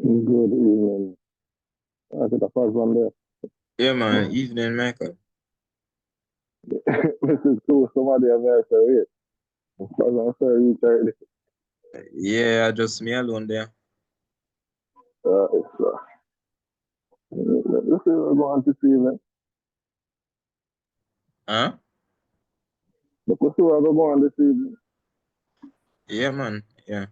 Good evening. I get the first one there. Yeah, man. Evening, Michael. This is cool. Somebody have asked her it. First one, sir, you heard it. Yeah, just me alone there. It's, let's see what's going on this evening. Huh? Let's see what's going on this evening. Yeah, man. Yeah.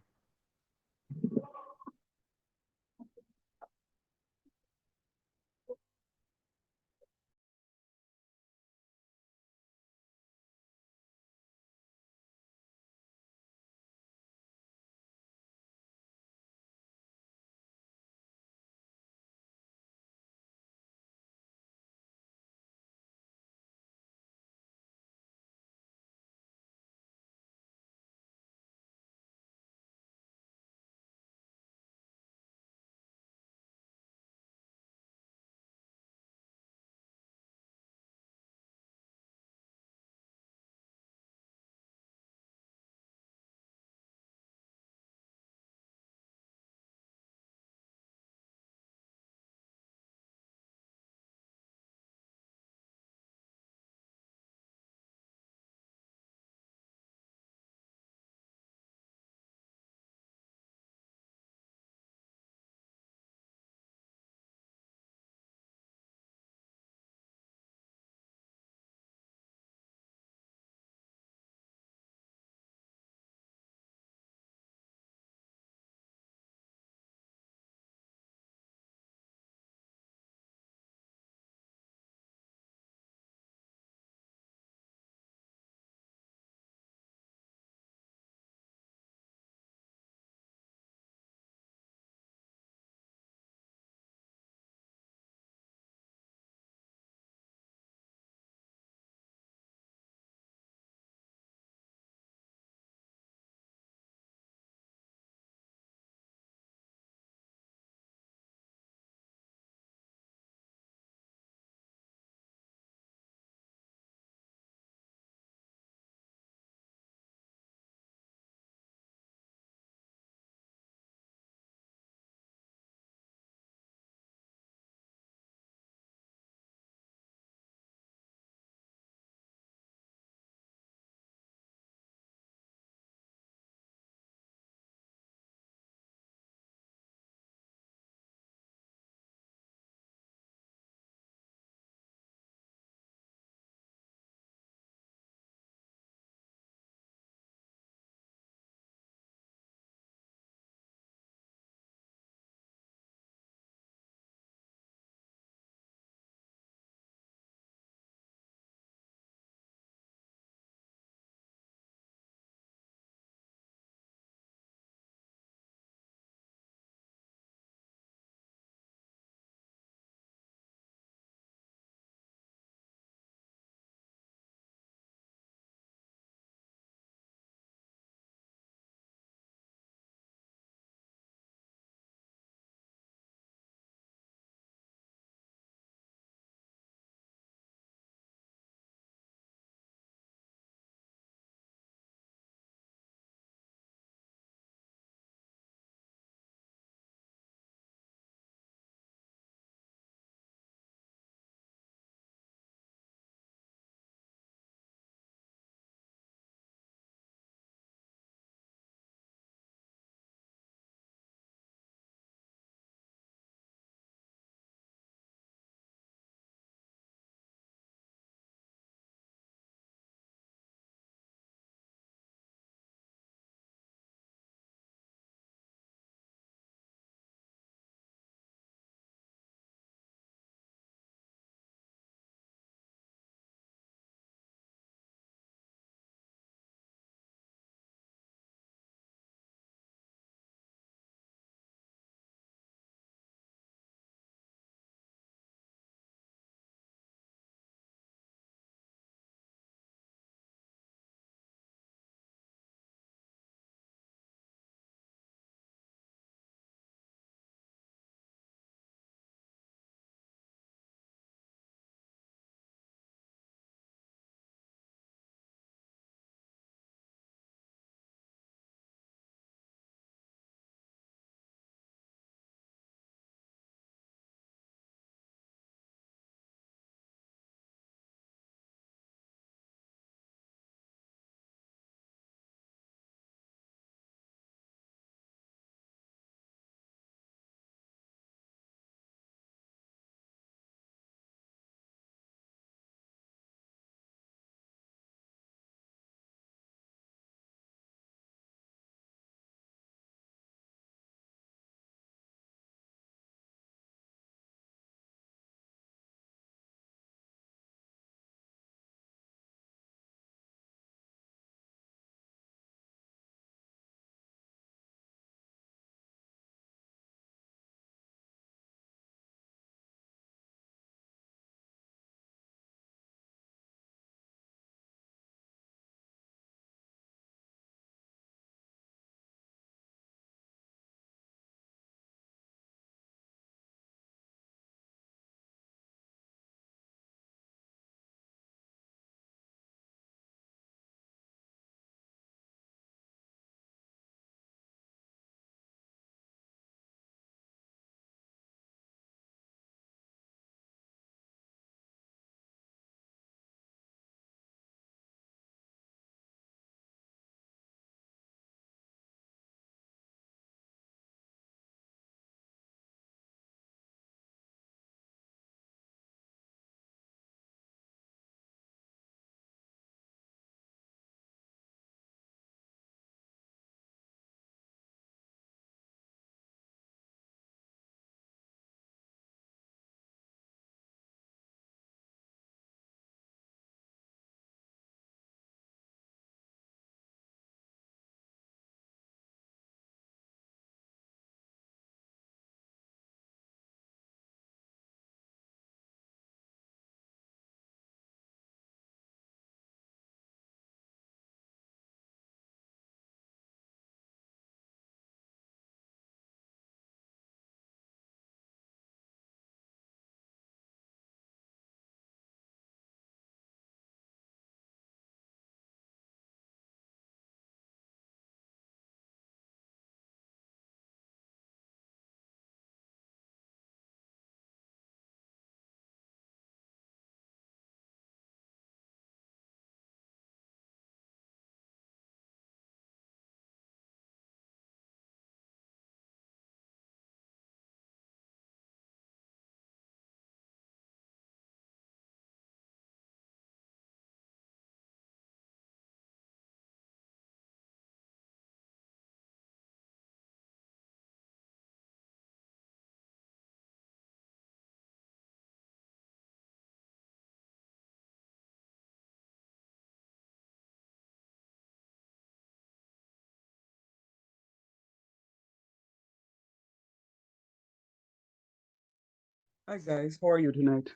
Hi guys, how are you tonight?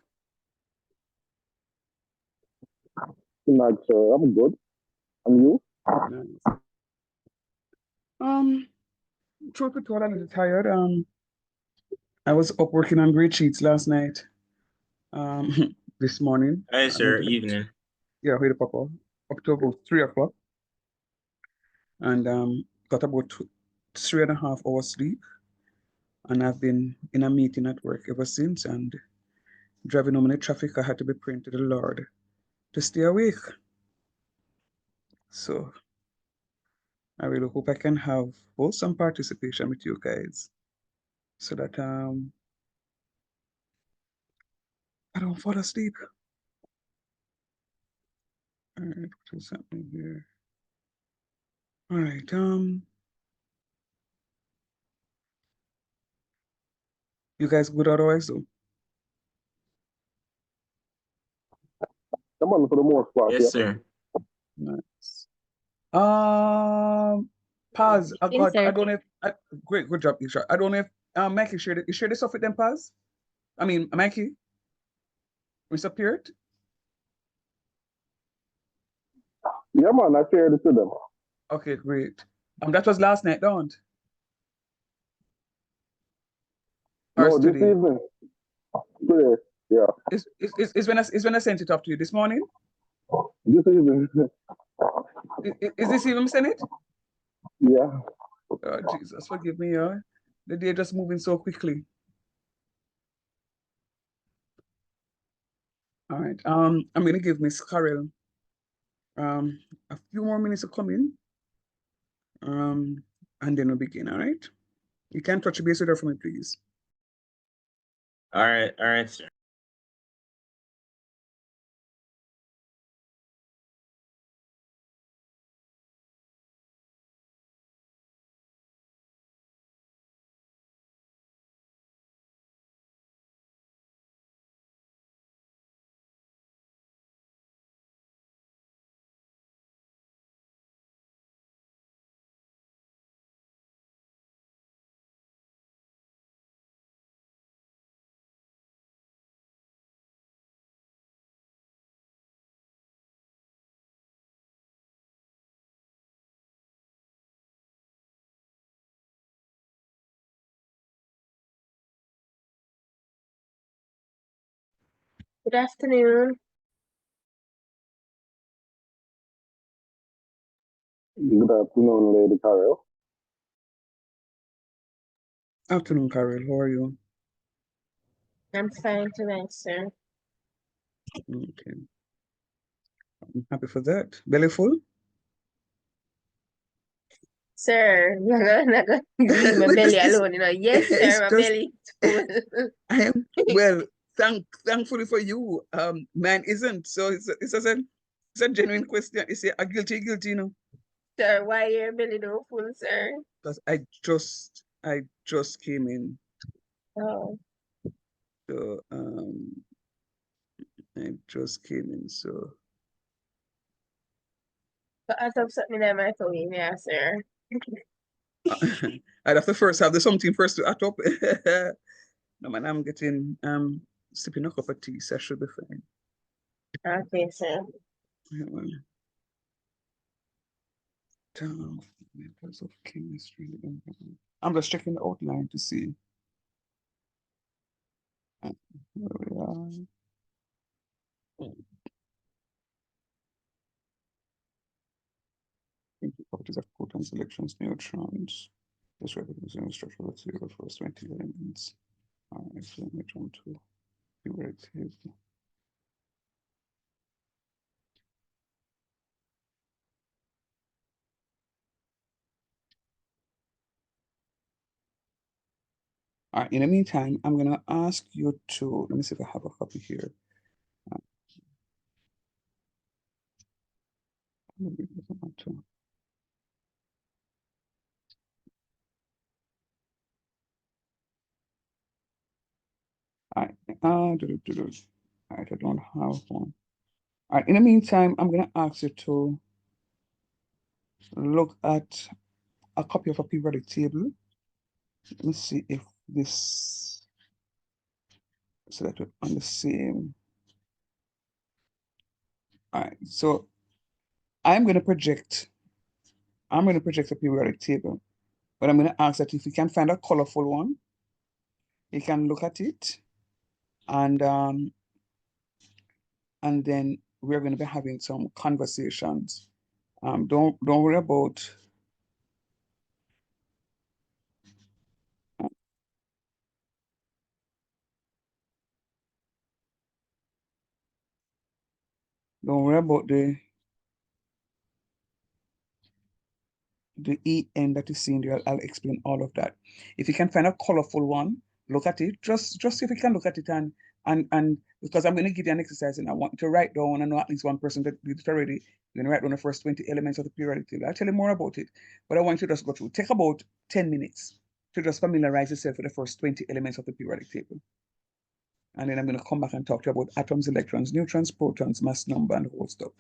Not sure. I'm good. And you? Nice. Truth be told, I'm a little tired. I was up working on grade sheets last night. This morning Hi, I went sir. to bed. Evening. Yeah, wait up, up to about 3 o'clock, and got about 3.5 hours sleep. And I've been in a meeting at work ever since. And driving home in the traffic, I had to be praying to the Lord to stay awake. So I really hope I can have some participation with you guys, so that I don't fall asleep. All right, what is happening here? All right, you guys good otherwise though? I'm on for the most part, Yes, yeah. sir. Nice. Paz, I got. I don't know if. Great, good job, Isha. I don't know if Mikey shared it. You shared this off with them, Paz? I mean, Mikey, Mr. Peart. Yeah, man, I shared it to them. Okay, great. That was last night, don't? Or No, this today? evening. Today, yeah. Is when I sent it off to you this morning? This evening. Is this even sent it? Yeah. Oh, Jesus, forgive me, yeah. The day just moving so quickly. All right. I'm gonna give Miss Carol a few more minutes to come in. And then we'll begin, all right? You can touch base with her for me, please. All right, sir. Good afternoon. Good afternoon, Lady Carol. Afternoon, Carol. How are you? I'm fine tonight, sir. Okay. I'm happy for that. Belly full? Sir, not gonna leave my Well, belly alone, you know. Yes, it's sir, my just belly is full. I am well. Thankfully for you, man isn't. So it's a genuine question. It's a guilty, you know. Sir, why your belly no full, sir? Because I just came in. Oh, So I just came in. So but I have something in my microwave, yeah, sir. I'd have to first have the something first to add up. No man, I'm getting sipping a cup of tea, so I should be fine. Okay, sir. Yeah, well, methods of chemistry. I'm just checking the outline to see where we are. Properties of proton selections, neutrons. This represents structure of the first 20 elements. All right, so let me jump to see where it is. All right, in the meantime, I'm gonna ask you to, let me see if I have a copy here. All right, all right, I don't have one. All right, in the meantime, I'm gonna ask you to look at a copy of a periodic table. Let me see if this So that we're on the same. All right, so I'm going to project a periodic table, but I'm going to ask that if you can find a colorful one, you can look at it, and then we're going to be having some conversations. Don't worry about don't worry about the EN that is seen there. I'll explain all of that. If you can find a colorful one, look at it. Just see if you can look at it, and because I'm going to give you an exercise and I want you to write down. I know at least one person that did it already. You're going to write down the first 20 elements of the periodic table. I'll tell you more about it, but I want you to just go through. Take about 10 minutes to just familiarize yourself with the first 20 elements of the periodic table. And then I'm going to come back and talk to you about atoms, electrons, neutrons, protons, mass number, and the whole stuff.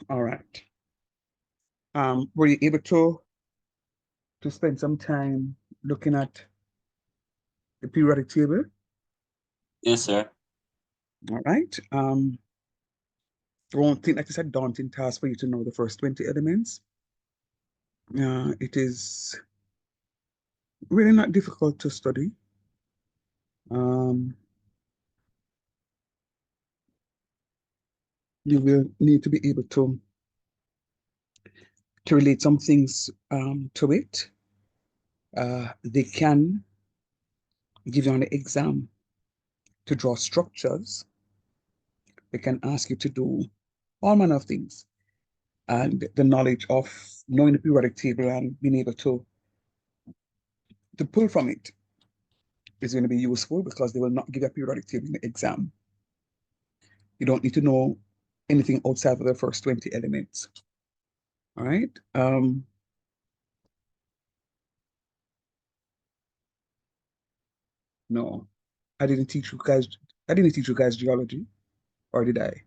All right. Were you able to spend some time looking at the periodic table? Yes, sir. All right. I won't think that it's a daunting task for you to know the first 20 elements. It is really not difficult to study. You will need to be able to relate some things to it. They can give you on the exam to draw structures. They can ask you to do all manner of things. And the knowledge of knowing the periodic table and being able to pull from it is going to be useful because they will not give a periodic table in the exam. You don't need to know anything outside of the first 20 elements. All right. No, I didn't teach you guys. I didn't teach you guys geology, or did I?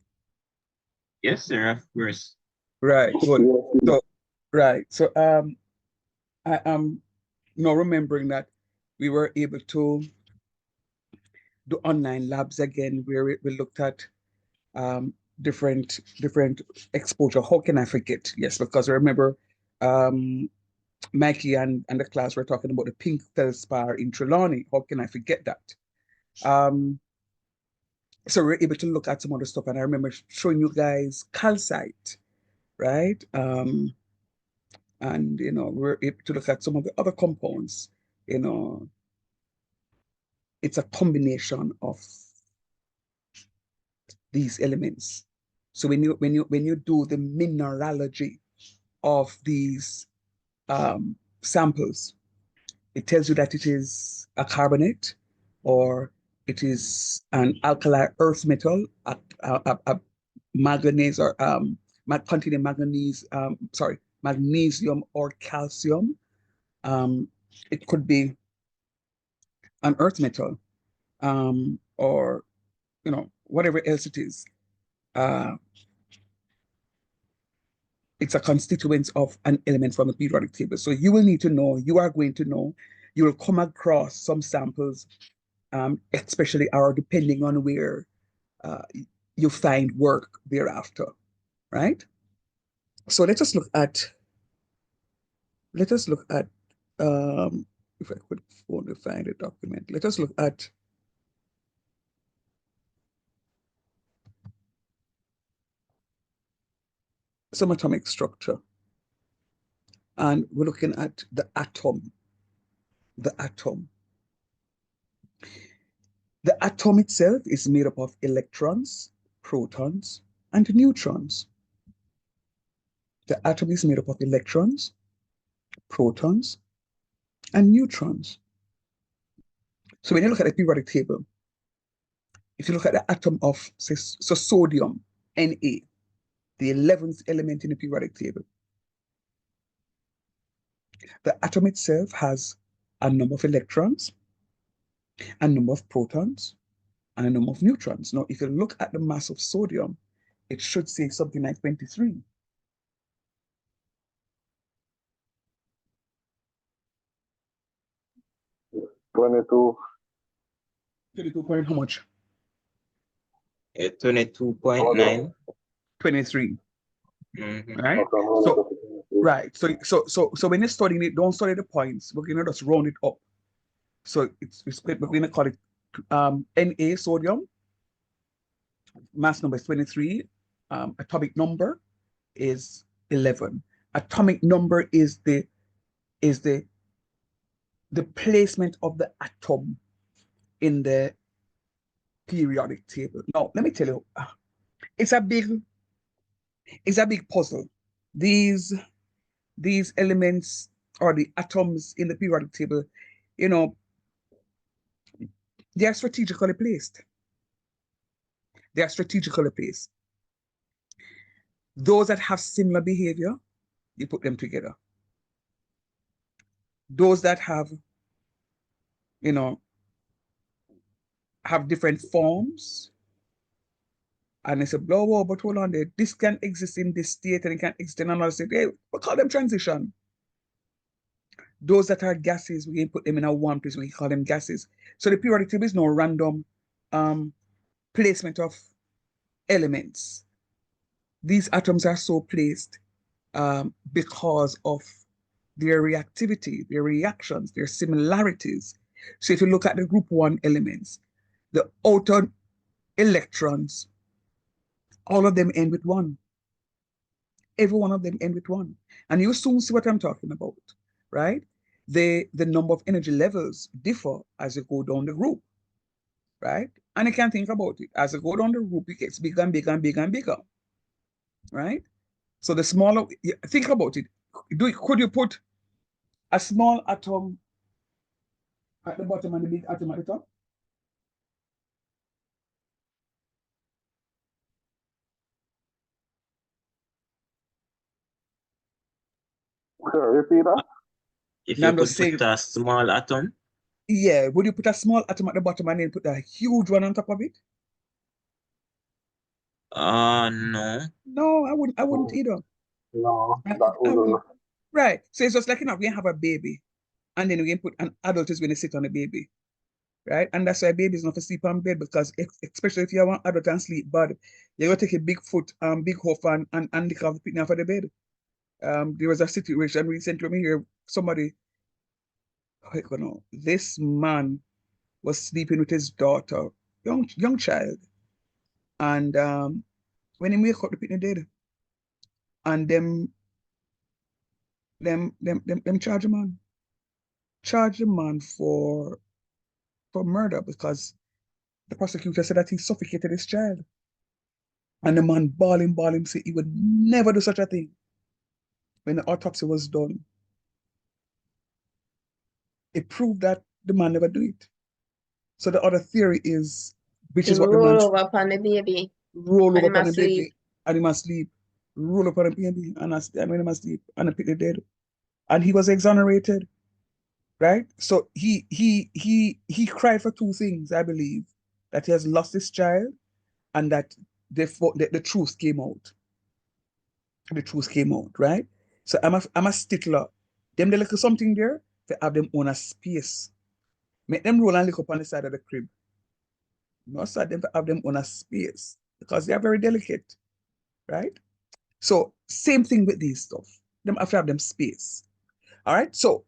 Yes, sir, of course. Right. Good. Yes, So, right. So, I am now remembering that we were able to do online labs again, where we looked at different exposure. How can I forget? Yes, because I remember Mikey and the class were talking about the pink feldspar in Trelawney. How can I forget that? So we're able to look at some other stuff, and I remember showing you guys calcite, right? And we're able to look at some of the other compounds. You know, it's a combination of these elements. So when you do the mineralogy of these samples, it tells you that it is a carbonate, or it is an alkali earth metal, a manganese, or containing manganese, magnesium or calcium. It could be an earth metal, or whatever else it is. Uh, it's a constituent of an element from the periodic table. So you will need to know, you are going to know, you will come across some samples, especially or depending on where uh, you find work thereafter, right? So let us look at if I could only find a document, let us look at some atomic structure. And we're looking at the atom. The atom. The atom itself is made up of electrons, protons, and neutrons. The atom is made up of electrons, protons, and neutrons. So when you look at the periodic table, if you look at the atom of, say, so sodium, Na, the 11th element in the periodic table, the atom itself has a number of electrons, a number of protons, and a number of neutrons. Now, if you look at the mass of sodium, it should say something like 23. 22. 22 point how much? 22.9. 23. Right? Okay, So, right. So when you're studying it, don't study the points. We're gonna just round it up. So we're gonna call it Na sodium. Mass number is 23. Atomic number is 11. Atomic number is the placement of the atom in the periodic table. Now, let me tell you, it's a big puzzle. These elements, or the atoms in the periodic table, you know, they are strategically placed. They are strategically placed. Those that have similar behavior, you put them together. Those that have, have different forms, And they say, "Blah, whoa, but hold on there. This can exist in this state and it can exist in another state." Hey, we call them transition. Those that are gases, we can put them in a one place, we call them gases. So the periodic table is no random placement of elements. These atoms are so placed because of their reactivity, their reactions, their similarities. So if you look at the group 1 elements, the outer electrons, all of them end with 1. Every one of them end with 1. And you soon see what I'm talking about, right? The number of energy levels differ as you go down the group, right? And you can think about it. As you go down the group, it gets bigger and bigger and bigger and bigger, right? So the smaller, think about it. Could you put a small atom at the bottom and a big atom at the top? Sure, repeat that. If Now you I'm could just saying, put a small atom, yeah, would you put a small atom at the bottom and then put a huge one on top of it? no. No, I wouldn't either. No, I, that I wouldn't. wouldn't. Right. So it's just like, we can have a baby and then we can put an adult is going to sit on a baby. Right. And that's why babies not to sleep on bed, because especially if you have an adult and sleep bad, you're going to take a big foot, big hoof and lick off the picnic for the bed. There was a situation recently when here somebody, I don't know, this man was sleeping with his daughter, young child, and when he wake up, the picnic dead, and them charge the man for murder, because the prosecutor said that he suffocated his child, and the man bawling, say he would never do such a thing. When the autopsy was done, it proved that the man never do it. So the other theory is, which He is what the man roll over upon the baby roll and over he upon the must sleep. baby, and he must sleep, roll upon the baby, and when he must sleep, and the picnic dead. And he was exonerated, right? So he cried for two things, I believe: that he has lost his child, and that the truth came out. The truth came out, right? So I'm a stickler. Them they look something there, they have them own a space. Make them roll and look up on the side of the crib. No, sir, them have them on a space because they are very delicate, right? So same thing with these stuff. Them have to have them space. All right. So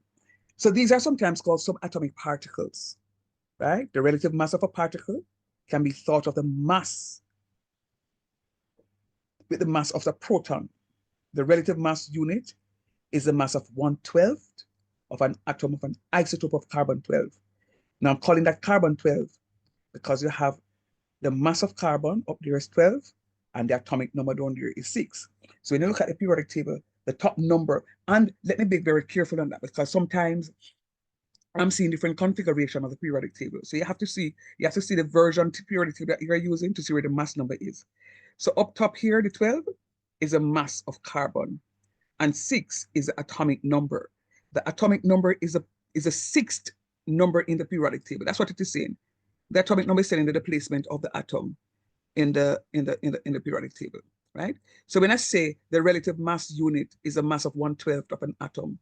these are sometimes called subatomic particles, right? The relative mass of a particle can be thought of the mass with the mass of the proton. The relative mass unit is the mass of 1/12 of an atom of an isotope of carbon-12. Now I'm calling that carbon-12 because you have the mass of carbon up there is 12 and the atomic number down there is 6. So when you look at the periodic table, the top number, and let me be very careful on that, because sometimes I'm seeing different configuration of the periodic table. So you have to see the version periodic table that you're using to see where the mass number is. So up top here, the 12 is a mass of carbon, and 6 is the atomic number. The atomic number is a sixth number in the periodic table. That's what it is saying. The atomic number is saying the placement of the atom in the periodic table, right? So when I say the relative mass unit is a mass of 1/12 of an atom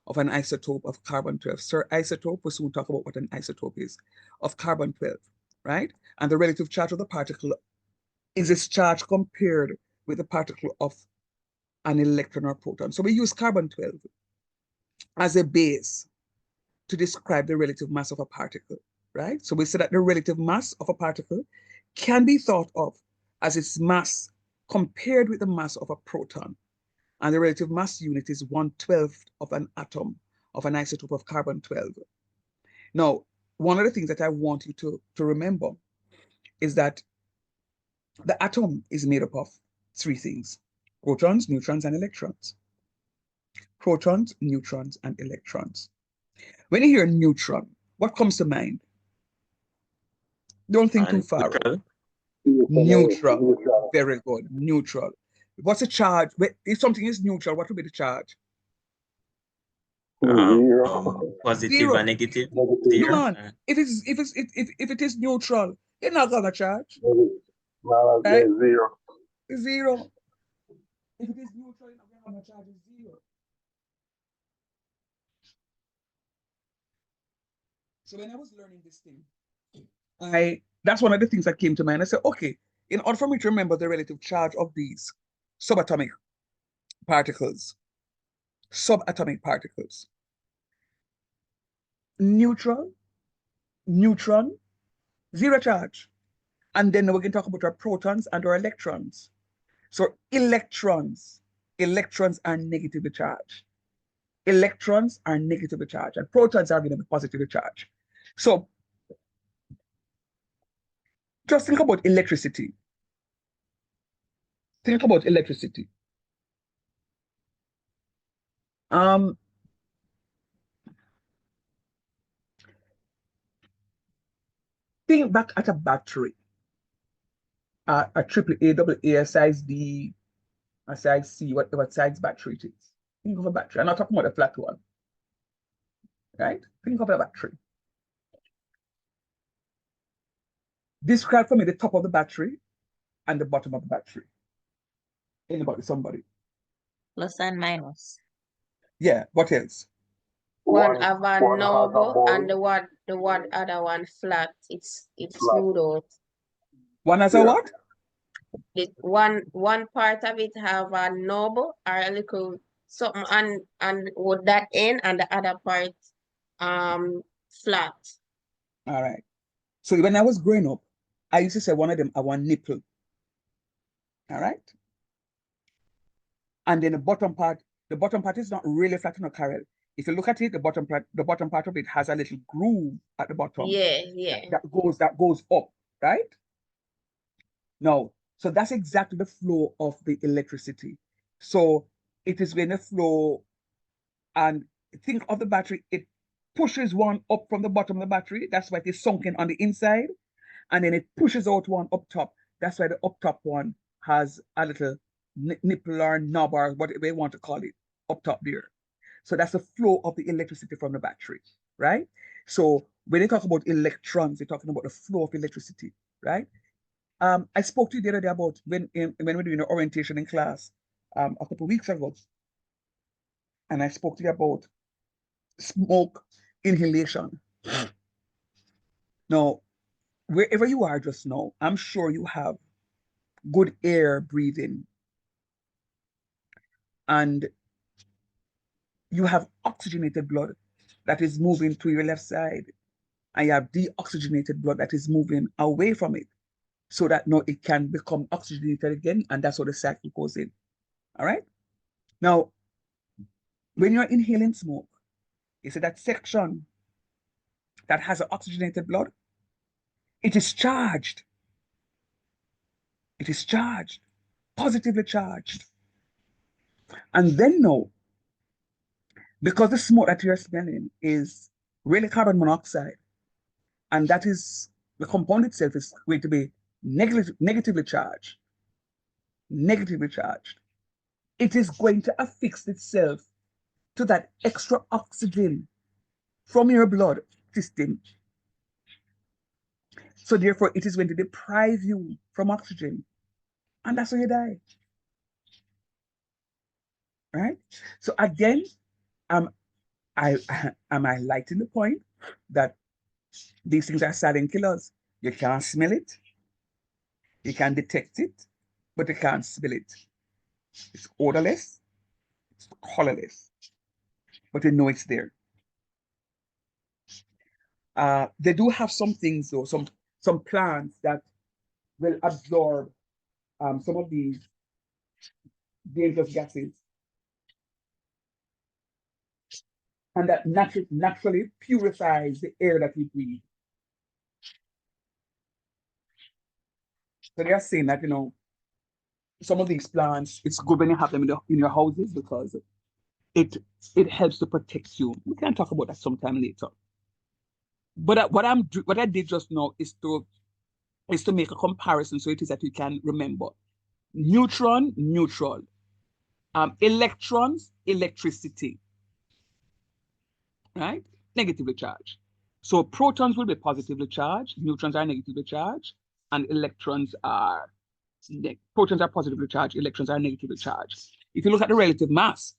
of an isotope of carbon-12. Sir, isotope, we'll soon talk about what an isotope is, of carbon-12, right? And the relative charge of the particle is its charge compared with the particle of an electron or proton. So we use carbon-12 as a base to describe the relative mass of a particle, right? So we say that the relative mass of a particle can be thought of as its mass compared with the mass of a proton. And the relative mass unit is 1/12 of an atom of an isotope of carbon-12. Now, one of the things that I want you to remember is that the atom is made up of three things: protons, neutrons, and electrons. Protons, neutrons, and electrons. When you hear neutron, what comes to mind? Don't think too far out. neutral. Neutral. Very good. Neutral. What's a charge? If something is neutral, what would be the charge? Positive Zero. and negative. Come Zero. on. If it is neutral, it's not gonna charge. No, Right? that's zero. Zero. If it is neutral, how much charge is zero. So when I was learning this thing, that's one of the things that came to mind. I said, okay, in order for me to remember the relative charge of these subatomic particles, neutral, neutron, zero charge. And then we can talk about our protons and our electrons. So electrons are negatively charged. Electrons are negatively charged, and protons are going to be positively charged. So just think about electricity. Think about electricity. Think back at a battery, a triple A, double A, a size D, a size C, whatever size battery it is. Think of a battery. I'm not talking about a flat one, right? Think of a battery. Describe for me the top of the battery and the bottom of the battery. Anybody, somebody. Plus and minus. Yeah, what else? One have a has a noble and ball. the one other one flat. It's Flat. smooth out. One has a Yeah. what? One part of it have a noble or a little something and with that end, and the other part flat. All right. So when I was growing up, I used to say one of them, I want nipple. All right. And then the bottom part is not really flat on a carrel. If you look at it, the bottom part of it has a little groove at the bottom. Yeah. That goes up, right? No. So that's exactly the flow of the electricity. So it is when the flow, and think of the battery, it pushes one up from the bottom of the battery. That's why it is sunken on the inside. And then it pushes out one up top. That's why the up top one has a little nipple or knob or whatever you want to call it up top there. So that's the flow of the electricity from the battery, right? So when they talk about electrons, they're talking about the flow of electricity, right? I spoke to you the other day about when we're doing an orientation in class a couple of weeks ago, and I spoke to you about smoke inhalation. Now, wherever you are just now, I'm sure you have good air breathing, and you have oxygenated blood that is moving to your left side, and you have deoxygenated blood that is moving away from it, so that now it can become oxygenated again, and that's how the cycle goes in. All right. Now, when you're inhaling smoke, you see that section that has oxygenated blood, it is charged. It is charged, positively charged. And then now, because the smoke that you're smelling is really carbon monoxide, and that is the compound itself is going to be negatively charged. Negatively charged. It is going to affix itself to that extra oxygen from your blood system. So therefore, it is going to deprive you from oxygen, and that's how you die. Right? So again, am I highlighting the point that these things are silent killers. You can't smell it, you can detect it, but you can't smell it. It's odorless, it's colorless, but you know it's there. They do have some things though, some plants that will absorb some of these dangerous gases, and that naturally purifies the air that we breathe. So they are saying that, some of these plants, it's good when you have them in your houses because it helps to protect you. We can talk about that sometime later. But what I did just now is to make a comparison so it is that you can remember. Neutron, neutral. Electrons, electricity. Right? Negatively charged. So protons will be positively charged, neutrons are negatively charged, and electrons are protons are positively charged, electrons are negatively charged. If you look at the relative mass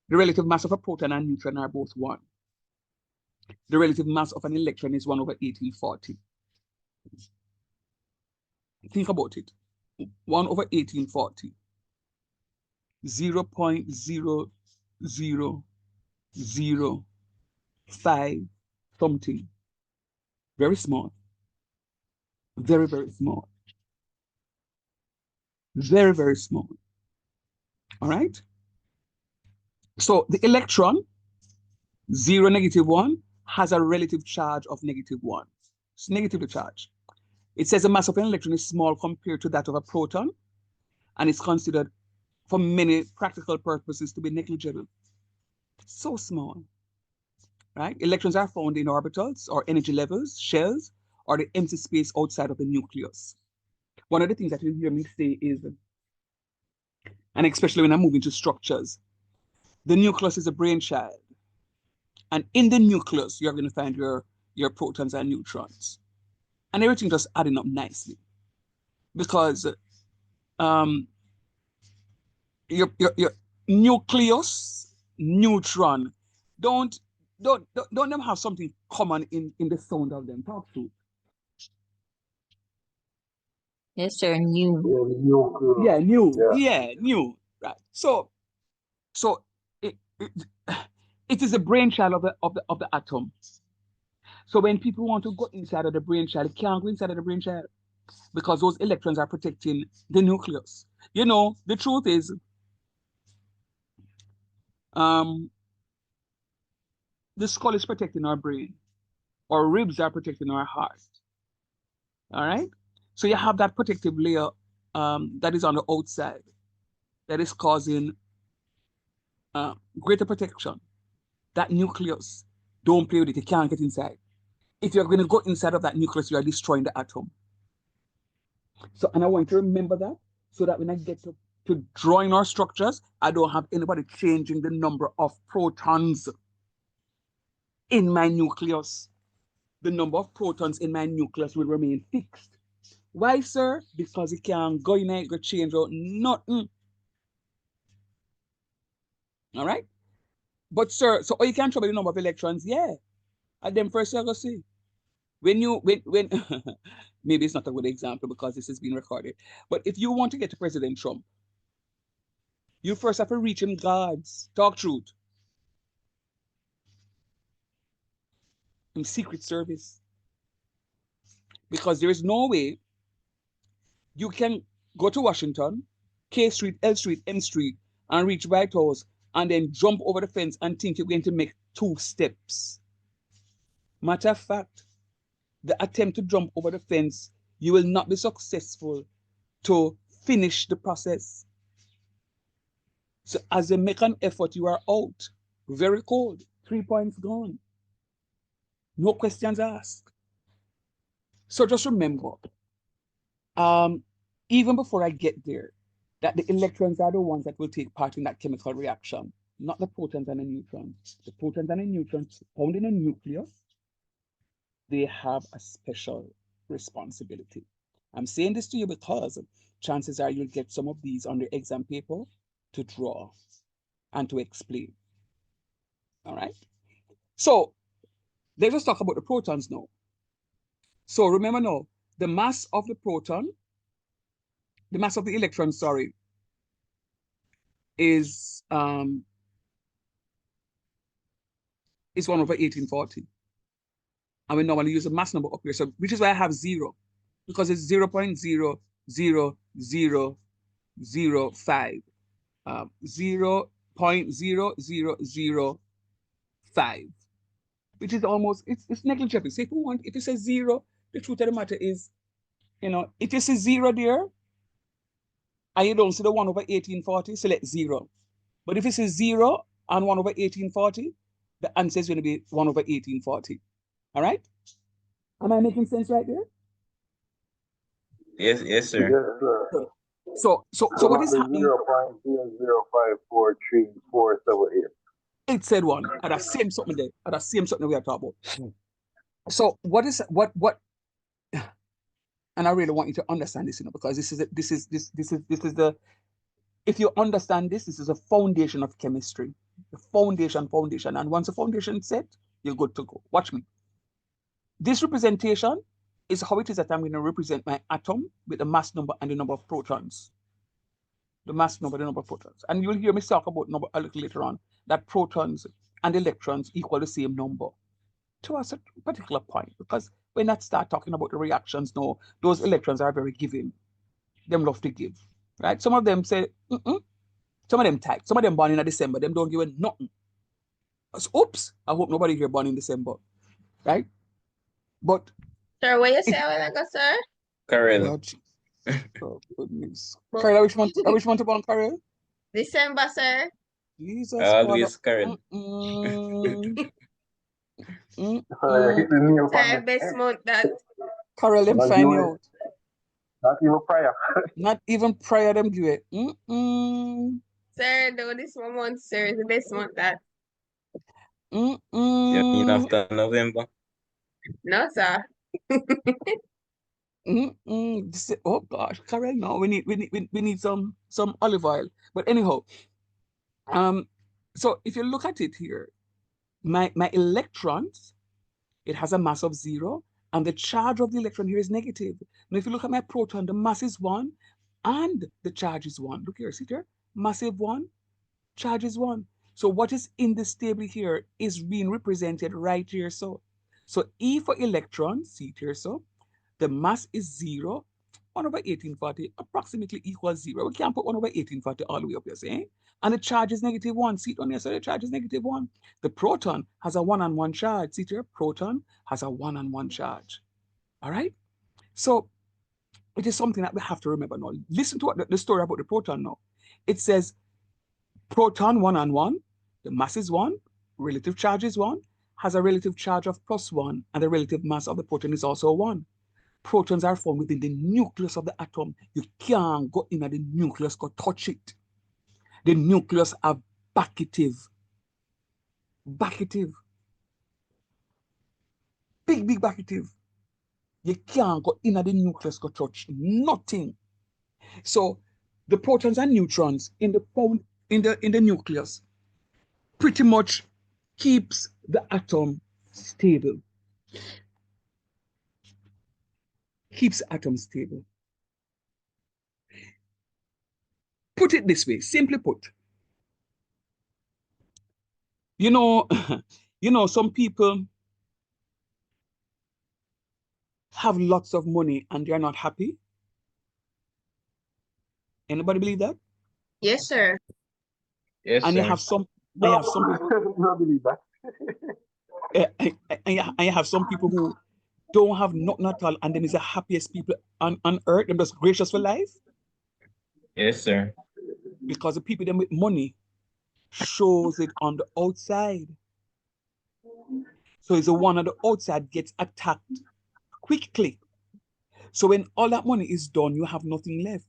of a proton and neutron are both 1. The relative mass of an electron is 1/1840. Think about it. 1/1840. 0.0005 something. Very small. Very, very small. Very, very small. All right? So the electron, 0, -1, has a relative charge of -1. It's negatively charged. It says the mass of an electron is small compared to that of a proton, and it's considered for many practical purposes to be negligible. So small, right? Electrons are found in orbitals or energy levels, shells, or the empty space outside of the nucleus. One of the things that you hear me say is, and especially when I'm moving to structures, the nucleus is a brainchild. And in the nucleus, you're going to find your protons and neutrons. And everything just adding up nicely. Because your nucleus, neutron, don't them have something common in the sound of them? Talk to. Yes, sir. New. Yeah, new. Yeah, new. Right. So it is a brainchild of the atom. So when people want to go inside of the brainchild, it can't go inside of the brainchild because those electrons are protecting the nucleus. You know, the truth is, the skull is protecting our brain. Our ribs are protecting our heart. All right? So you have that protective layer that is on the outside that is causing greater protection. That nucleus, don't play with it. You can't get inside. If you're going to go inside of that nucleus, you are destroying the atom. So, and I want you to remember that so that when I get to drawing our structures, I don't have anybody changing the number of protons in my nucleus. The number of protons in my nucleus will remain fixed. Why, sir? Because it can't go in there, it can change out nothing. All right? But, sir, so you can trouble the number of electrons? Yeah. And then first you're going to see. When maybe it's not a good example because this is being recorded. But if you want to get to President Trump, you first have to reach him guards. Talk truth. In Secret Service. Because there is no way you can go to Washington, K Street, L Street, M Street, and reach White House, and then jump over the fence and think you're going to make 2 steps. Matter of fact, the attempt to jump over the fence, you will not be successful to finish the process. So as they make an effort, you are out. Very cold. 3 points gone. No questions asked. So just remember, even before I get there, that the electrons are the ones that will take part in that chemical reaction, not the protons and the neutrons. The protons and the neutrons found in a nucleus, they have a special responsibility. I'm saying this to you because chances are you'll get some of these on the exam paper to draw and to explain. All right? So let's just talk about the protons now. So remember now, the mass of the proton, the mass of the electron, sorry, is 1/1840. And we normally use a mass number up here, so which is why I have 0, because it's 0.00005. 0.0005, which is almost, it's negligible. So if it says 0, the truth of the matter is, if you see 0 there, and you don't see the 1/1840, select 0. But if it says 0 and 1/1840, the answer is going to be 1/1840. All right? Am I making sense right there? Yes, sir. Yes, sir. So what is happening? 0.0054347. It said 1. And that same something there. And that same something we are talking about. So what And I really want you to understand this, because this is the, if you understand this is a foundation of chemistry, the foundation. And once the foundation is set, you're good to go. Watch me. This representation is how it is that I'm going to represent my atom with the mass number and the number of protons. The mass number, the number of protons. And you'll hear me talk about number a little later on, that protons and electrons equal the same number to a particular point, because when I start talking about the reactions, no, those electrons are very giving. Them love to give, right? Some of them say, some of them type, some of them born in December, them don't give a nothing. So, oops, I hope nobody here born in December, right? But Sir, what you say a while ago, sir? Karel. Lord Jesus. Oh, goodness. Karel, I wish you want to born, Karel? December, sir. Jesus. Always Karel. Hit the nail upon Sir, the best head. month that. Karel, them Not find even- you out. Not even prayer. Not even prayer them give it. Sir, though this one month, sir, is the best month that. You mean after November? No, sir. Oh gosh, Karel, no, we need some olive oil. But anyhow, so if you look at it here, my electrons, it has a mass of 0, and the charge of the electron here is negative. Now, if you look at my proton, the mass is 1, and the charge is 1. Look here, see here, massive 1, charge is 1. So what is in this table here is being represented right here. So E for electrons, see it here, so the mass is 0. 1 over 1840 approximately equals 0. We can't put 1 over 1840 all the way up here, see? And the charge is negative 1. See it on here, so the charge is negative 1. The proton has a 1-on-1 charge. See here, proton has a 1-on-1 charge. All right? So it is something that we have to remember now. Listen to what the story about the proton now. It says proton 1-on-1, the mass is 1, relative charge is 1, has a relative charge of +1, and the relative mass of the proton is also 1. Protons are formed within the nucleus of the atom. You can't go in the nucleus, go touch it. The nucleus are vacuum. Big vacuum. You can't go in the nucleus, go touch nothing. So the protons and neutrons in the nucleus pretty much keeps the atom stable. Keeps the atom stable. Put it this way, simply put. You know, some people have lots of money and they're not happy. Anybody believe that? Yes, sir. Yes, And sir. you have some people I believe that. and you have some people who don't have nothing at all, and them is the happiest people on earth. Them just gracious for life. Yes, sir. Because the people them with money shows it on the outside. So it's the one on the outside gets attacked quickly. So when all that money is done, you have nothing left.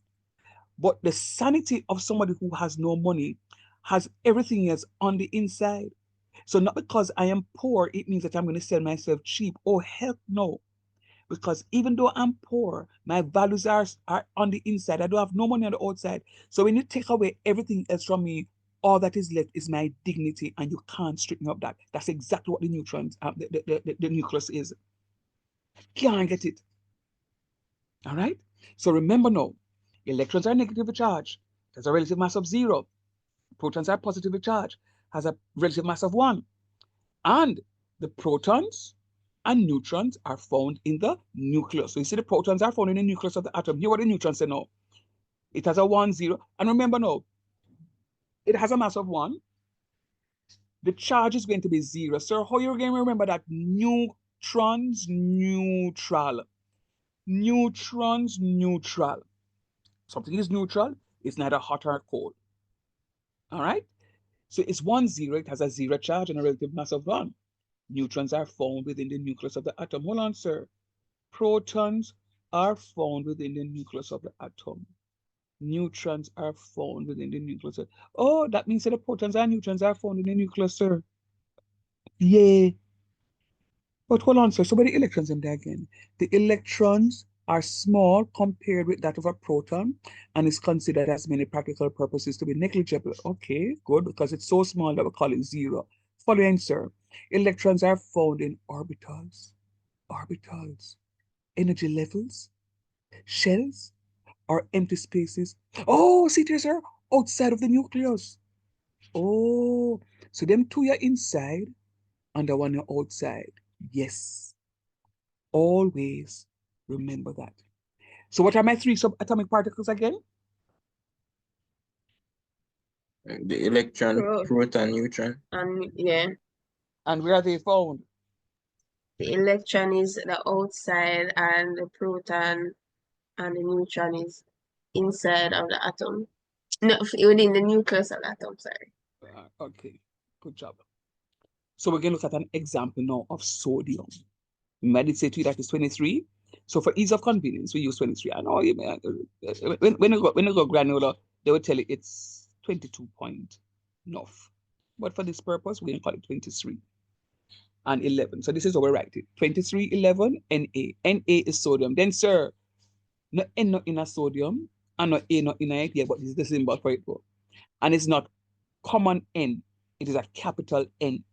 But the sanity of somebody who has no money has everything else on the inside. So not because I am poor, it means that I'm going to sell myself cheap. Oh, heck no. Because even though I'm poor, my values are on the inside. I don't have no money on the outside. So when you take away everything else from me, all that is left is my dignity, and you can't strip me of that. That's exactly what the neutrons, the nucleus is. Can't get it. All right? So remember now, electrons are negatively charged. There's a relative mass of 0. Protons are positively charged. Has a relative mass of 1. And the protons and neutrons are found in the nucleus. So you see the protons are found in the nucleus of the atom. Hear what the neutrons say now. It has a 1, 0. And remember now, it has a mass of 1. The charge is going to be 0. So how you're going to remember that? Neutrons, neutral. Neutrons, neutral. Something is neutral, it's neither hot or cold. All right? So it's 1, 0. It has a 0 charge and a relative mass of 1. Neutrons are found within the nucleus of the atom. Hold on, sir. Protons are found within the nucleus of the atom. Neutrons are found within the nucleus. Oh, that means that the protons and neutrons are found in the nucleus, sir. Yeah. But hold on, sir. So where the electrons in there again? The electrons are small compared with that of a proton and is considered as many practical purposes to be negligible. Okay, good, because it's so small that we call it zero. Follow answer. Electrons are found in orbitals, energy levels, shells, or empty spaces. Oh, see there, sir, outside of the nucleus. Oh, so them two are inside and the one are outside. Yes, always remember that. So what are my three subatomic particles again? The electron, proton, neutron. Yeah. And where are they found? The electron is the outside and the proton and the neutron is inside of the atom. No, within the nucleus of the atom, sorry. Okay, good job. So we're going to look at an example now of sodium. We might say to you that is 23. So for ease of convenience, we use 23. I know when you go granular, they will tell you it's 22 point enough. But for this purpose, we're going to call it 23 and 11. So this is how we write it. 23, 11, Na. Na is sodium. Then, sir, no N not in a sodium, and no A not in a here, but this is the symbol for it. And it's not common N. It is a capital N.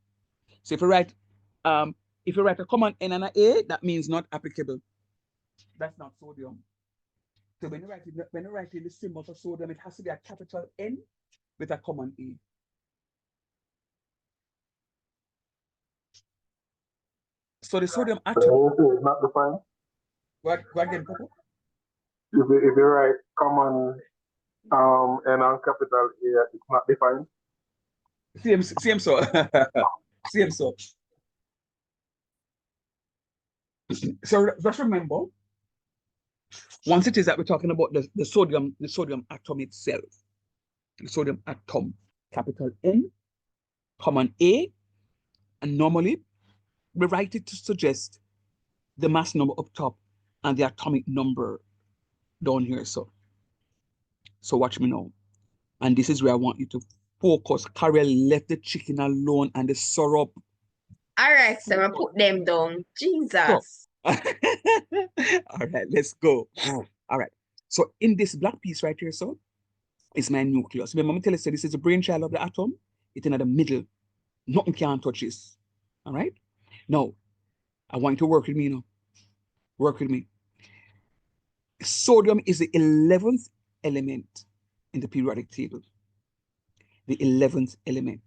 So if you write a common N and an A, that means not applicable. That's not sodium. So when you write in the symbol for sodium, it has to be a capital N with a common A. So the sodium atom. It's not defined. Go again, Papa. If you write common N and capital A, it's not defined. Same so. Same so. So just remember, once it is that we're talking about the sodium atom itself, the sodium atom, capital N, common A, and normally we write it to suggest the mass number up top and the atomic number down here. So watch me now. And this is where I want you to focus. Carol left the chicken alone and the syrup. All right, so I put them down. Jesus. All right, let's go. All right. So in this black piece right here, so is my nucleus. Remember, me tell you, so this is the brainchild of the atom. It's in the middle. Nothing can touch this. All right. Now, I want you to work with me now. Work with me. Sodium is the 11th element in the periodic table. The 11th element.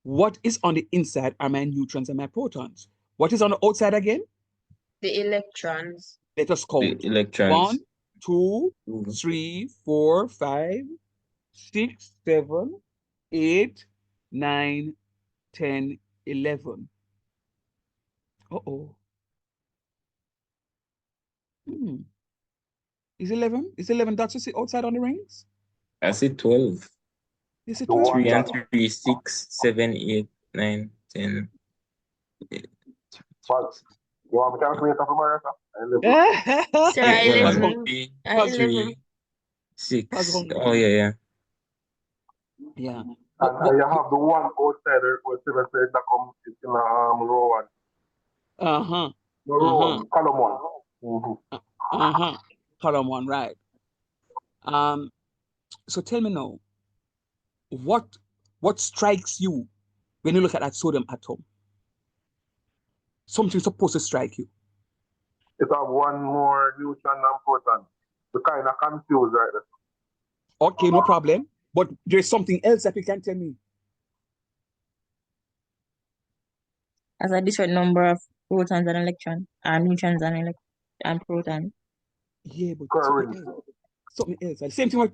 What is on the inside are my neutrons and my protons. What is on the outside again? The electrons. Let us count. The electrons. 1, 2, 3, 4, 5, 6, 7, 8, 9, 10, 11. Uh-oh. Is 11? Is 11 dots you see outside on the rings? I see 12. Is it 12? 3 and 3, 6, 7, 8, 9, 10. What? You want me to calculate that for Sir, 3, 6. Oh, yeah. Yeah. And you have the one outside where 7 says that comes in row 1. Row 1, column 1. Column 1, right. So tell me now, what strikes you when you look at that sodium atom? Something's supposed to strike you. It have one more neutron and proton. We're kind of confused right there. Okay, no problem. But there's something else that you can tell me. As a different number of protons and electrons, and neutrons and protons. Yeah, but something else. The same thing with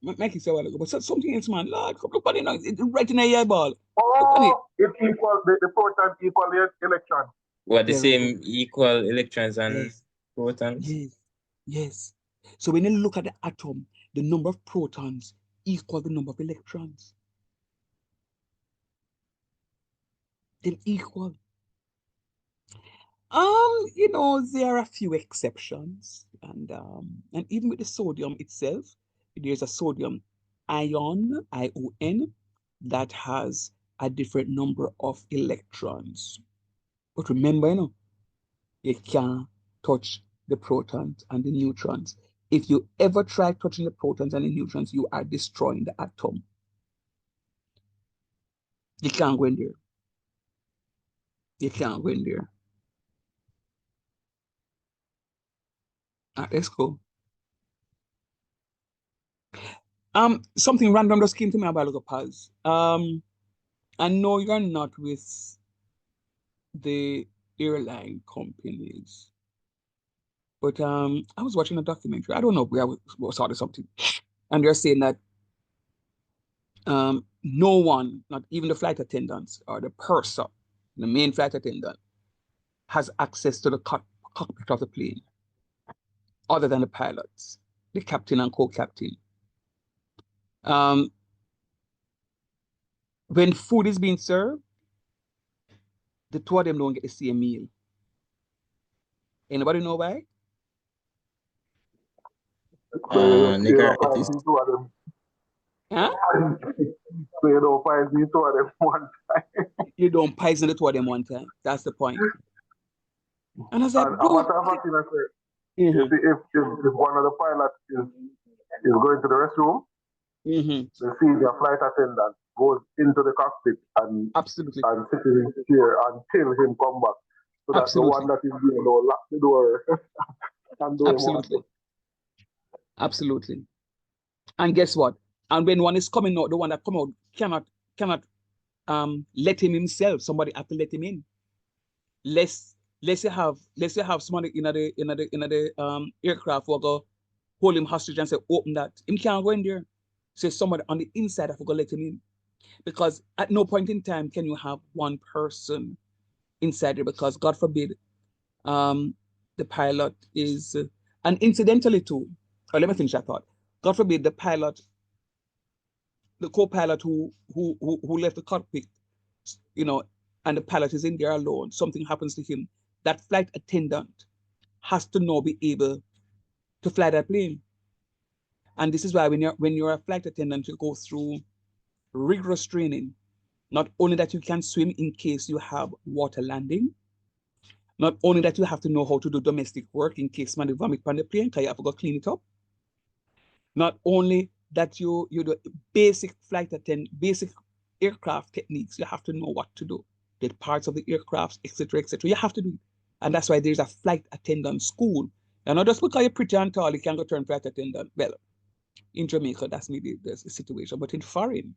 Mikey said a while ago, but something else, man. Lord, come look at it now. It's right in the eyeball. Oh, it equals the proton equal the electron. What, the same equal electrons and protons? Yes. So when you look at the atom, the number of protons equal the number of electrons. They're equal. There are a few exceptions, and even with the sodium itself, there's a sodium ion, ION, that has a different number of electrons. But remember, You can't touch the protons and the neutrons. If you ever try touching the protons and the neutrons, you are destroying the atom. You can't go in there. You can't go in there. Let's go. Something random just came to me about pause. I know you're not with the airline companies, but I was watching a documentary. I don't know where I saw something, and they're saying that no one, not even the flight attendants or the purser, the main flight attendant, has access to the cockpit of the plane, other than the pilots, the captain and co-captain. When food is being served, the two of them don't get the same meal. Anybody know why? So you know, find Negatives. the two of them. Huh? So you don't find the two of them one time. You don't poison the two of them one time. That's the point. And I was like, And a dude. matter of fact, I say, if one of the pilots is going to the restroom, the senior flight attendant goes into the cockpit and Absolutely. and sit in his chair until him come back. So that the one that is there don't lock the door and do Absolutely. Absolutely. And guess what? And when one is coming out, the one that come out cannot let him himself. Somebody have to let him in. Let's you have somebody in the aircraft will go hold him hostage and say, open that. Him can't go in there. So somebody on the inside have to go let him in. Because at no point in time can you have one person inside there, because God forbid the pilot is and incidentally too, or let me finish that thought. God forbid the pilot, the co-pilot who left the cockpit, you know, and the pilot is in there alone, something happens to him, that flight attendant has to now be able to fly that plane. And this is why when you're a flight attendant, you go through rigorous training. Not only that you can swim in case you have water landing, not only that you have to know how to do domestic work in case somebody vomit on the plane, because you have to go clean it up. Not only that you do basic basic aircraft techniques, you have to know what to do, the parts of the aircraft, etc., etc. You have to do it. And that's why there's a flight attendant school. And not just because you're pretty and tall, you can go turn flight attendant. Well, in Jamaica, that's maybe the situation. But in foreign,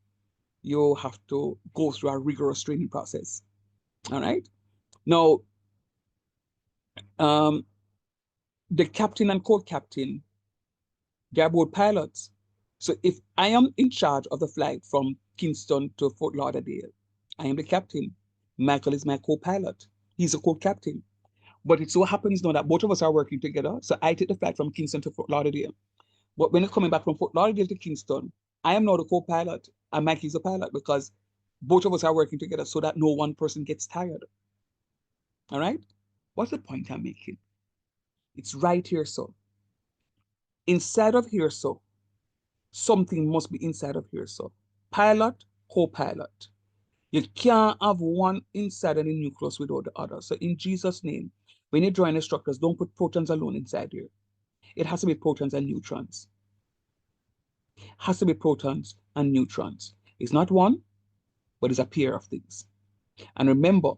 you have to go through a rigorous training process. All right. Now, the captain and co-captain, they're both pilots. So if I am in charge of the flight from Kingston to Fort Lauderdale, I am the captain. Michael is my co-pilot. He's a co-captain. But it so happens now that both of us are working together. So I take the flight from Kingston to Fort Lauderdale. But when it's coming back from Fort Lauderdale to Kingston, I am now the co-pilot and Mike is the pilot, because both of us are working together so that no one person gets tired. All right? What's the point I'm making? It's right here, so. Inside of here, so. Something must be inside of here, so. Pilot, co-pilot. You can't have one inside of the nucleus without the other. So in Jesus' name, when you join the structures, don't put protons alone inside here. It has to be protons and neutrons. Has to be protons and neutrons. It's not one, but it's a pair of things. And remember,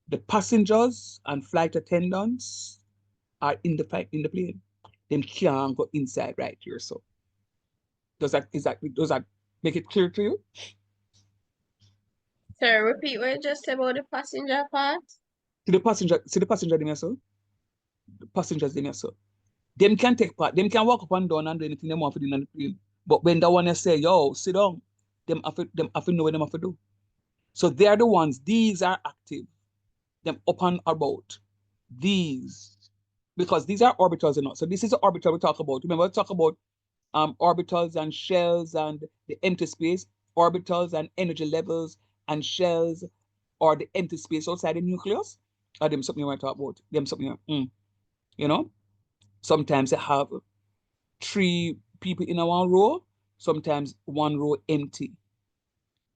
the passengers and flight attendants are in the plane. Them can't go inside right here. So does that make it clear to you? Sorry, repeat what you just said about the passenger part. See the passenger them so? The passengers them so. Them can take part, them can walk up and down and do anything they want to do in the plane. But when that one you say, yo, sit down, them have to know what them have to do. So they are the ones, these are active. Them up and about. These, because these are orbitals and not. So this is the orbital we talk about. Remember, we talk about orbitals and shells and the empty space, orbitals and energy levels and shells, or the empty space outside the nucleus. Or them something you want to talk about. Them something, you know. Sometimes they have 3 people in a one row. Sometimes one row empty.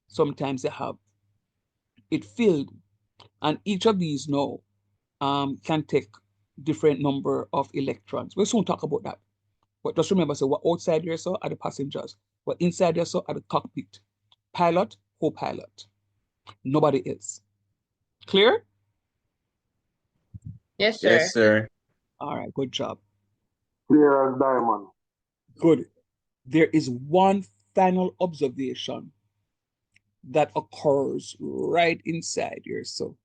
Sometimes they have it filled. And each of these now can take different number of electrons. We'll soon talk about that. But just remember, so what outside here so are the passengers, what inside here so are the cockpit. Pilot, co-pilot. Nobody else. Clear? Yes, sir. Yes, sir. All right, good job. Clear as diamond. Good. There is one final observation that occurs right inside here, so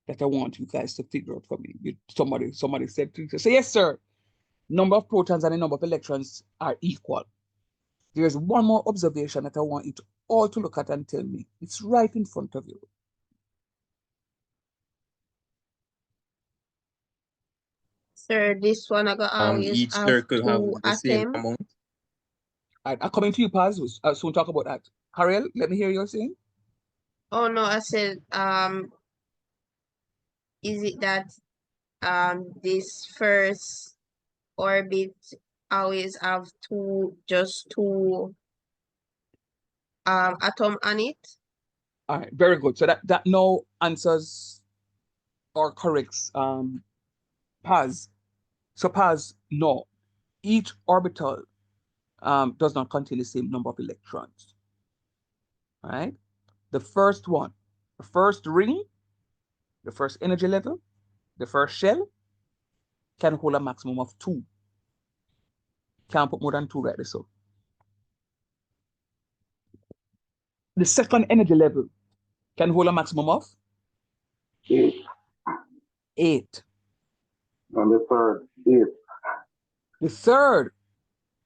that I want you guys to figure out for me. Somebody said to say, yes, sir. Number of protons and the number of electrons are equal. There's one more observation that I want you to all to look at and tell me. It's right in front of you. Sir, this one I got always Each have circle have two the same atoms. amount. I'm coming to you, Paz. I'll soon talk about that. Harriel, let me hear you saying. Oh no, I said is it that this first orbit always have just two atom on it? All right, very good. So that now answers or corrects Paz. So Paz, no, each orbital does not contain the same number of electrons. All right, the first one, the first ring, the first energy level, the first shell can hold a maximum of 2. Can't put more than 2 right there. So the second energy level can hold a maximum of 8. 8. And the third, 8. The third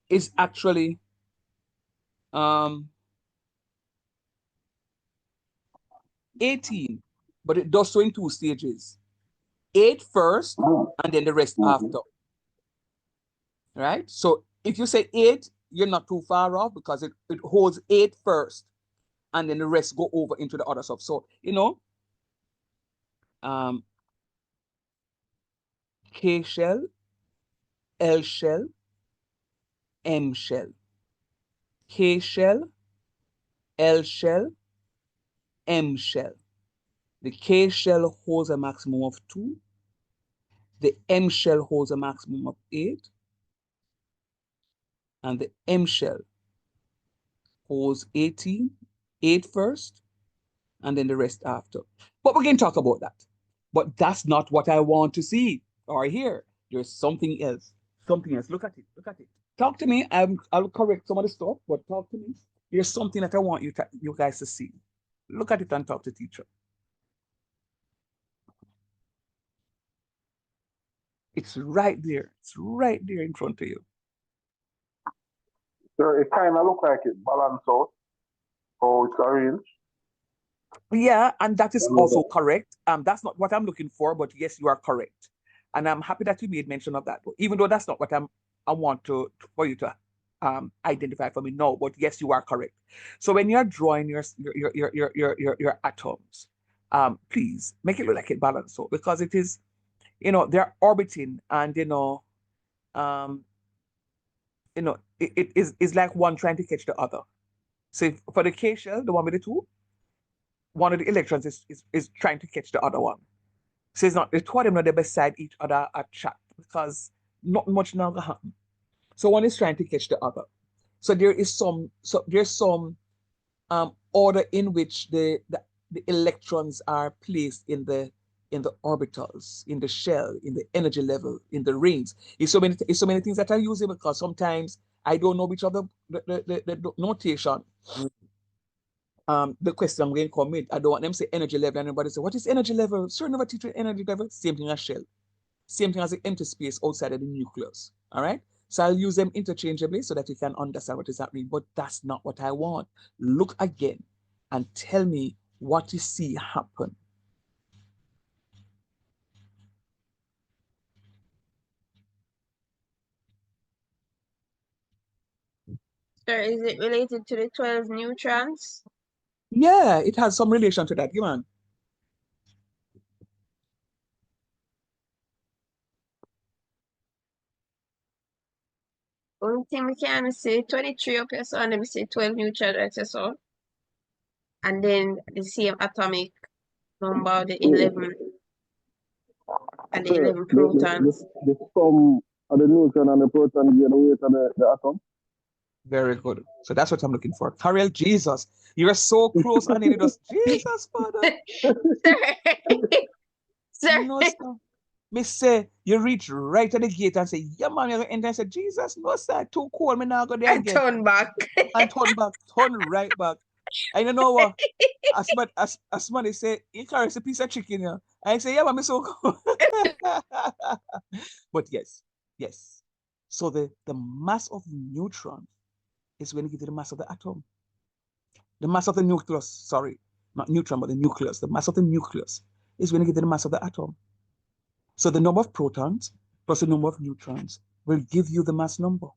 is actually 18, but it does so in 2 stages. 8 first, and then the rest after. Right? So if you say 8, you're not too far off because it holds 8 first, and then the rest go over into the other stuff. So, K shell, L shell, M shell. K shell, L shell, M shell. The K shell holds a maximum of 2. The M shell holds a maximum of 8. And the M shell holds 18, 8 first, and then the rest after. But we can talk about that. But that's not what I want to see or hear. There's something else. Something else. Look at it. Look at it. Talk to me. I'll correct some of the stuff, but talk to me. There's something that I want you guys to see. Look at it and talk to teacher. It's right there. It's right there in front of you. So it kind of look like it balanced out how it's arranged. Yeah, and that is also correct. That's not what I'm looking for, but yes, you are correct. And I'm happy that you made mention of that. Even though that's not what I want for you to identify for me. No, but yes, you are correct. So when you're drawing your atoms, please make it look like it balanced out, because it is, they're orbiting, and it is like one trying to catch the other. So for the K shell, the one with the 2, one of the electrons is trying to catch the other one. So it's not, the 2 of them are the beside each other at chat, because not much now gonna happen. So one is trying to catch the other. So there's some order in which the electrons are placed in the orbitals, in the shell, in the energy level, in the rings. It's so many things that I use it, because sometimes I don't know which other the notation. The question I'm going to commit, I don't want them to say energy level, and everybody say, what is energy level? Sure, never teach you energy level. Same thing as shell. Same thing as the empty space outside of the nucleus. All right? So I'll use them interchangeably so that you can understand what is happening, but that's not what I want. Look again and tell me what you see happen. Sir, is it related to the 12 neutrons? Yeah, it has some relation to that, man. One thing we can say 23 up here, so and then we say 12 neutrons right here, so. And then the same atomic number, the 11. and the 11 protons. The sum of the neutron and the proton give the weight of the atom. Very good. So that's what I'm looking for. Carol, Jesus, you're so close, and it was Jesus, Father. Sir. No, sir. Me say you reach right at the gate and say, yeah, man, you're gonna enter. I said, Jesus, no, sir, too cold. Me now go there And again. turn back. And turn back, turn right back. And you know what? As somebody say, you carry a piece of chicken here. I say, yeah, but me so cold. But yes. So the mass of neutron is when you get to the mass of the atom. The mass of the nucleus, sorry, not neutron, but the nucleus. The mass of the nucleus is when you get to the mass of the atom. So the number of protons plus the number of neutrons will give you the mass number.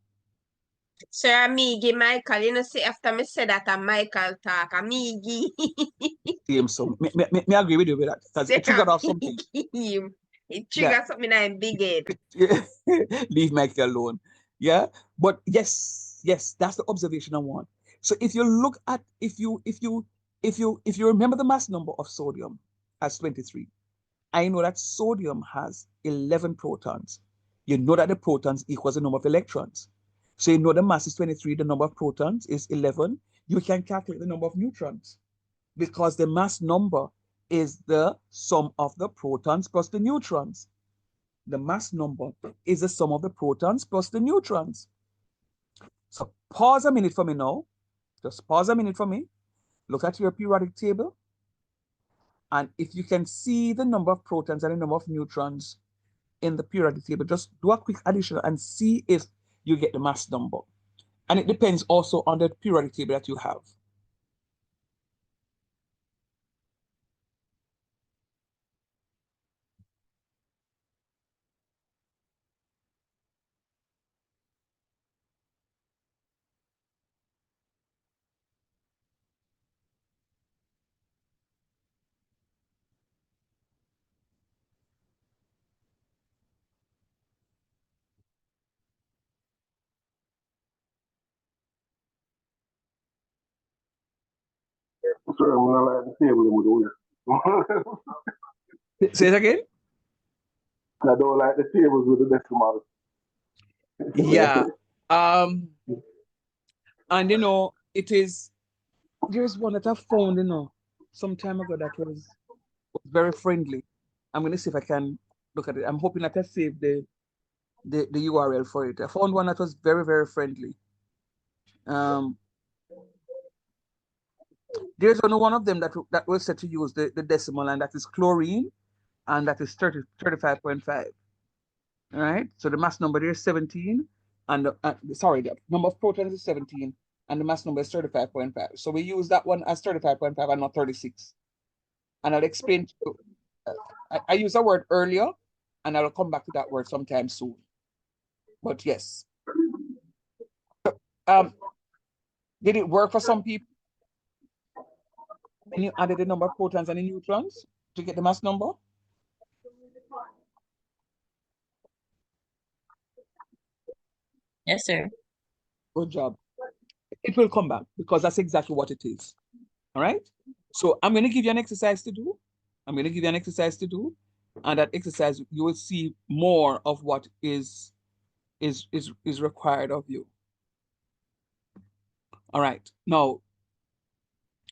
Sir, Amigi, Michael, you know, see, after me say that, Michael talk, Amigi. Same, so me agree with you with that, because it triggered off something. It triggered something in a big head. Leave Michael alone. Yeah, but yes, that's the observation I want. So if you look at, if you remember the mass number of sodium as 23, I know that sodium has 11 protons. You know that the protons equals the number of electrons. So you know the mass is 23, the number of protons is 11. You can calculate the number of neutrons because the mass number is the sum of the protons plus the neutrons. The mass number is the sum of the protons plus the neutrons. So pause a minute for me now. Just pause a minute for me. Look at your periodic table. And if you can see the number of protons and the number of neutrons in the periodic table, just do a quick addition and see if you get the mass number. And it depends also on the periodic table that you have. Sorry, I'm not like the table with the Say it again? I don't like the tables with the decimal. Yeah. And you know, there's one that I found, you know, some time ago that was very friendly. I'm gonna see if I can look at it. I'm hoping that I saved the URL for it. I found one that was very, very friendly. There's only one of them that was set to use the decimal, and that is chlorine, and that is 35.5. All right. So the mass number there is 17, and the number of protons is 17, and the mass number is 35.5. So we use that one as 35.5 and not 36. And I'll explain to you. I used a word earlier, and I'll come back to that word sometime soon. But yes. Did it work for some people? When you added the number of protons and the neutrons to get the mass number? Yes, sir. Good job. It will come back because that's exactly what it is. All right. So I'm going to give you an exercise to do. And that exercise, you will see more of what is required of you. All right. Now,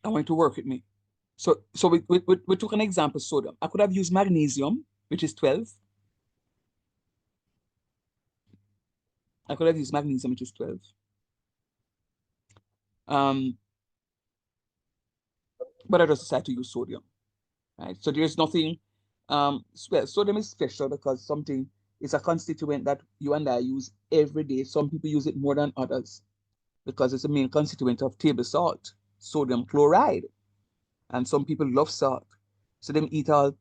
I want you to work with me. So we took an example, sodium. I could have used magnesium, which is 12. I could have used magnesium, which is 12. But I just decided to use sodium. Right? So there's nothing, sodium is special because something is a constituent that you and I use every day. Some people use it more than others because it's a main constituent of table salt, sodium chloride. And some people love salt. So them eat all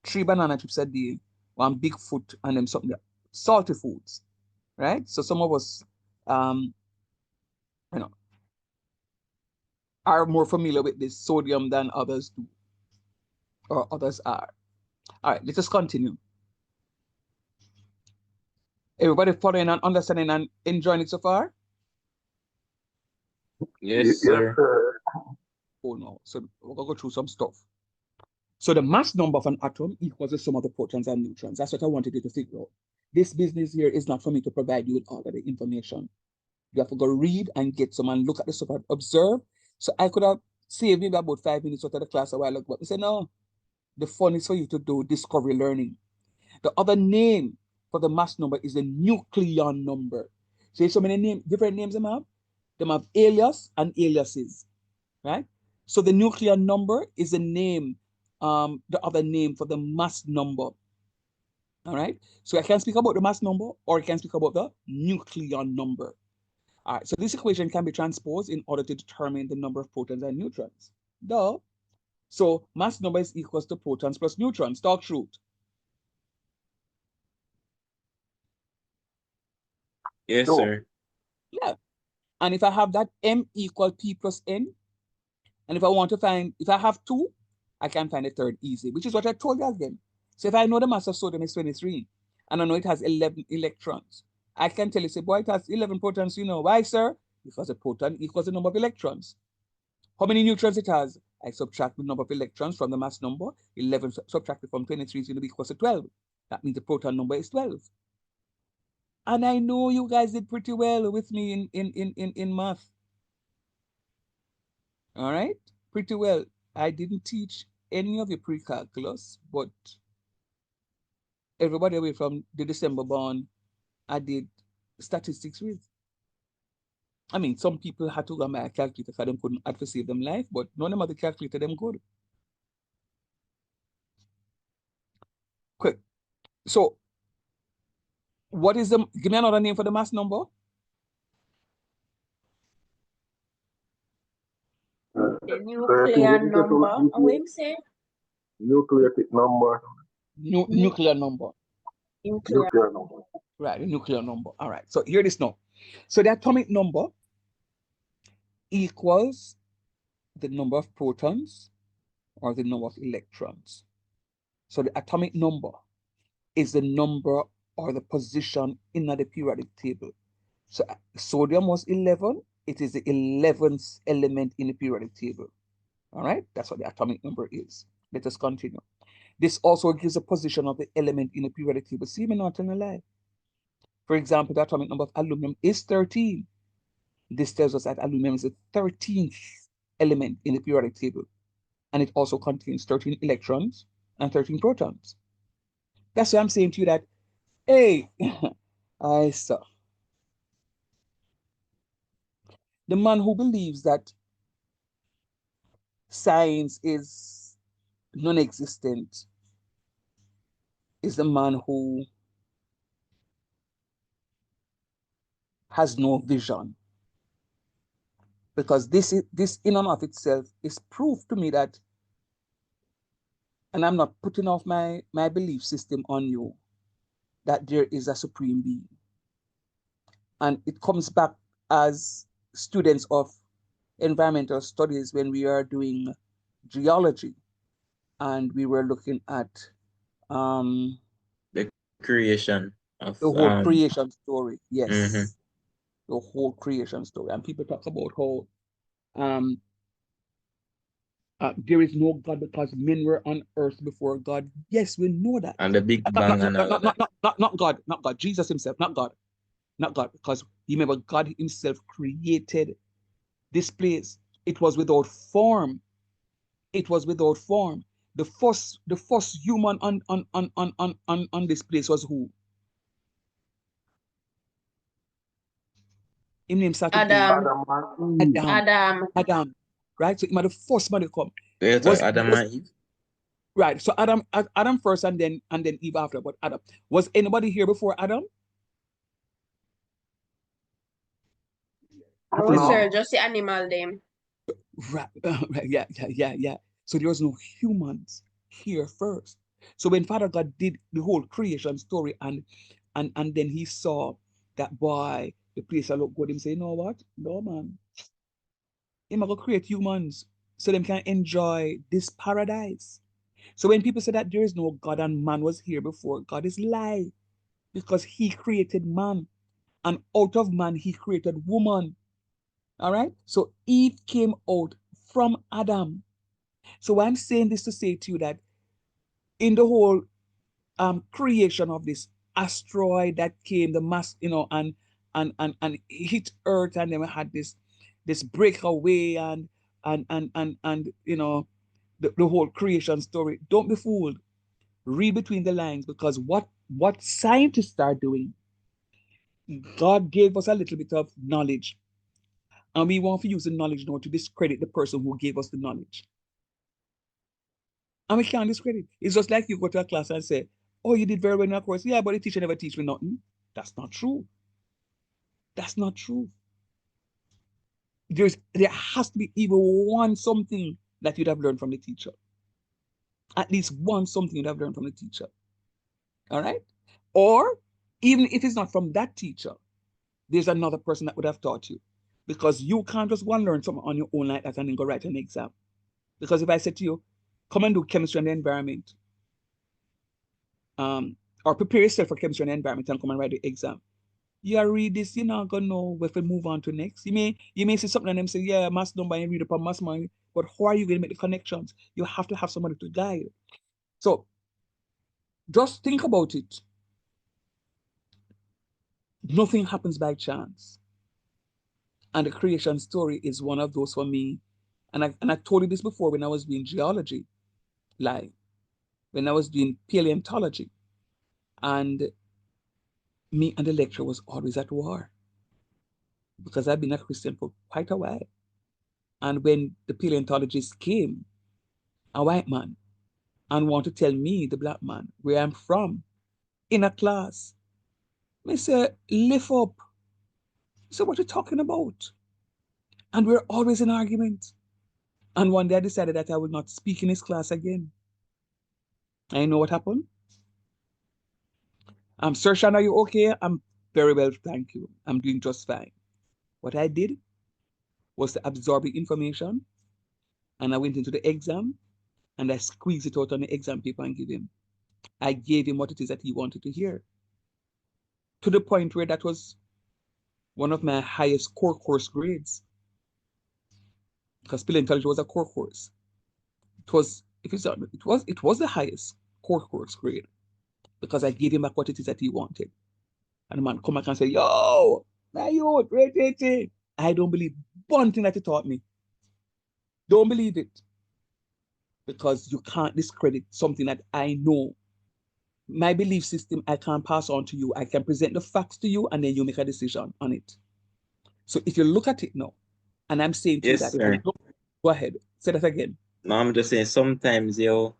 3 banana chips a day, one big foot, and them something salty foods, right? So some of us, you know, are more familiar with this sodium than others do, or others are. All right, let us continue. Everybody following and understanding and enjoying it so far? Yes, sir. Yes, sir. Oh no, so we're gonna go through some stuff. So the mass number of an atom equals the sum of the protons and neutrons. That's what I wanted you to figure out. This business here is not for me to provide you with all of the information. You have to go read and get some and look at the stuff and observe. So I could have saved maybe about 5 minutes out of the class a while ago, but we said, no, the fun is for you to do discovery learning. The other name for the mass number is the nucleon number. So there's so many different names them have. Them have alias and aliases, right? So the nucleon number is the name, the other name for the mass number. All right. So I can speak about the mass number or I can speak about the nucleon number. All right. So this equation can be transposed in order to determine the number of protons and neutrons. Duh. So mass number is equals to protons plus neutrons. Talk truth. Yes, sir. Yeah. And if I have that m equal p plus n, and if I want to find, if I have 2, I can find a third easy, which is what I told you again. So if I know the mass of sodium is 23, and I know it has 11 electrons, I can tell you, say, boy, it has 11 protons, you know. Why, sir? Because a proton equals the number of electrons. How many neutrons it has? I subtract the number of electrons from the mass number. 11 subtracted from 23 is going to be equal to 12. That means the proton number is 12. And I know you guys did pretty well with me in math. All right? Pretty well. I didn't teach any of the pre-calculus, but everybody away from the December born, I did statistics with. I mean, some people had to run by a calculator because they couldn't add to save them life, but none of them had the calculator them good. Quick. So, what is the, give me another name for the mass number. The nuclear number. What you say? Nucleotic number. Nuclear number. Nuclear number. Right, the nuclear number. All right, so here it is now. So the atomic number equals the number of protons or the number of electrons. So the atomic number is the number or the position in the periodic table. So sodium was 11. It is the 11th element in the periodic table. All right, that's what the atomic number is. Let us continue. This also gives a position of the element in the periodic table. See me not telling a lie. For example, the atomic number of aluminum is 13. This tells us that aluminum is the 13th element in the periodic table. And it also contains 13 electrons and 13 protons. That's why I'm saying to you that, hey, I saw. The man who believes that science is non-existent is the man who has no vision. Because this in and of itself is proof to me that, and I'm not putting off my belief system on you, that there is a supreme being. And it comes back as students of environmental studies when we are doing geology and we were looking at the creation of the whole creation story. Yes, the whole creation story. And people talk about how there is no God because men were on earth before God. Yes, we know that. And the Big Bang and all that. Not God, not God. Jesus himself, not God. Not God, because remember, God himself created this place. It was without form. It was without form. The first human on this place was who? His name started Adam. Right? So he the first man to come. Adam and Eve. Right. So Adam first and then Eve after. But Adam. Was anybody here before Adam? No, sir, just the animal name. Right. Yeah. So there was no humans here first. So when Father God did the whole creation story and then he saw that, boy, the place look good, him say, you know what? No, man. Him going to create humans so them can enjoy this paradise. So when people say that there is no God and man was here before, God is lie. Because he created man. And out of man, he created woman. All right? So Eve came out from Adam. So I'm saying this to say to you that in the whole creation of this asteroid that came, the mass, and hit Earth, and then we had this breakaway and the whole creation story. Don't be fooled. Read between the lines, because what scientists are doing, God gave us a little bit of knowledge, and we want to use the knowledge now to discredit the person who gave us the knowledge. And we can't discredit. It's just like you go to a class and say, oh, you did very well in your course. Yeah, but the teacher never teach me nothing. That's not true. That's not true. There has to be even one something that you'd have learned from the teacher. At least one something you'd have learned from the teacher. All right? Or even if it's not from that teacher, there's another person that would have taught you. Because you can't just go and learn something on your own like that and then go write an exam. Because if I said to you, come and do chemistry and the environment, or prepare yourself for chemistry and the environment and come and write the exam, you read this, you're not gonna know if we move on to next. You may see something and them say, yeah, mass number, and read upon mass money, but how are you going to make the connections? You have to have somebody to guide. So just think about it. Nothing happens by chance. And the creation story is one of those for me. And I told you this before when I was doing geology, like when I was doing paleontology, and me and the lecturer was always at war, because I've been a Christian for quite a while. And when the paleontologist came, a white man, and want to tell me, the black man, where I'm from, in a class, I say, lift up. So what are you talking about? And we're always in argument. And one day I decided that I would not speak in his class again. And you know what happened? Sir Shan, are you okay? I'm very well, thank you. I'm doing just fine. What I did was to absorb the information, and I went into the exam, and I squeezed it out on the exam paper and gave him. I gave him what it is that he wanted to hear. To the point where that was one of my highest core course grades. Because paleontology was a core course. It was the highest core course grade, because I gave him back what it is that he wanted. And the man come back and say, yo, my youth, great. I don't believe one thing that he taught me. Don't believe it. Because you can't discredit something that I know. My belief system, I can't pass on to you. I can present the facts to you, and then you make a decision on it. So if you look at it now, and I'm saying to you that, sir. Go ahead, say that again. No, I'm just saying sometimes you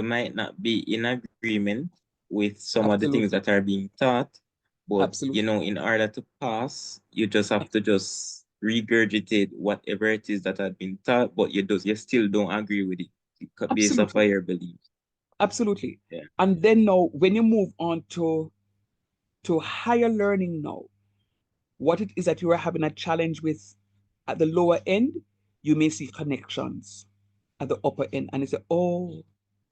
might not be in agreement with some of the things that are being taught, but in order to pass, you just have to just regurgitate whatever it is that had been taught, but you still don't agree with it based off of your beliefs. Absolutely. Yeah. And then now, when you move on to higher learning now, what it is that you are having a challenge with at the lower end, you may see connections at the upper end, and you say, oh,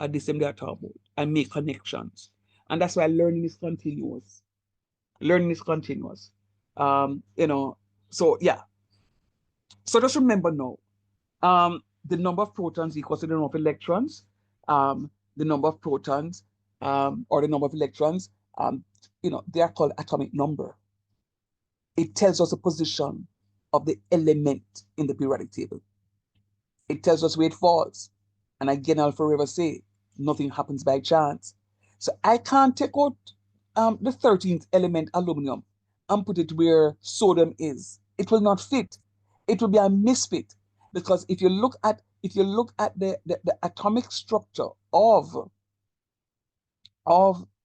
at this time they are talking about, and make connections. And that's why learning is continuous. Learning is continuous. So yeah. So just remember now, the number of protons equals to the number of electrons. The number of protons or the number of electrons, they are called atomic number. It tells us the position of the element in the periodic table. It tells us where it falls. And again, I'll forever say, nothing happens by chance. So I can't take out the 13th element, aluminum, and put it where sodium is. It will not fit. It will be a misfit, because if you look at the atomic structure of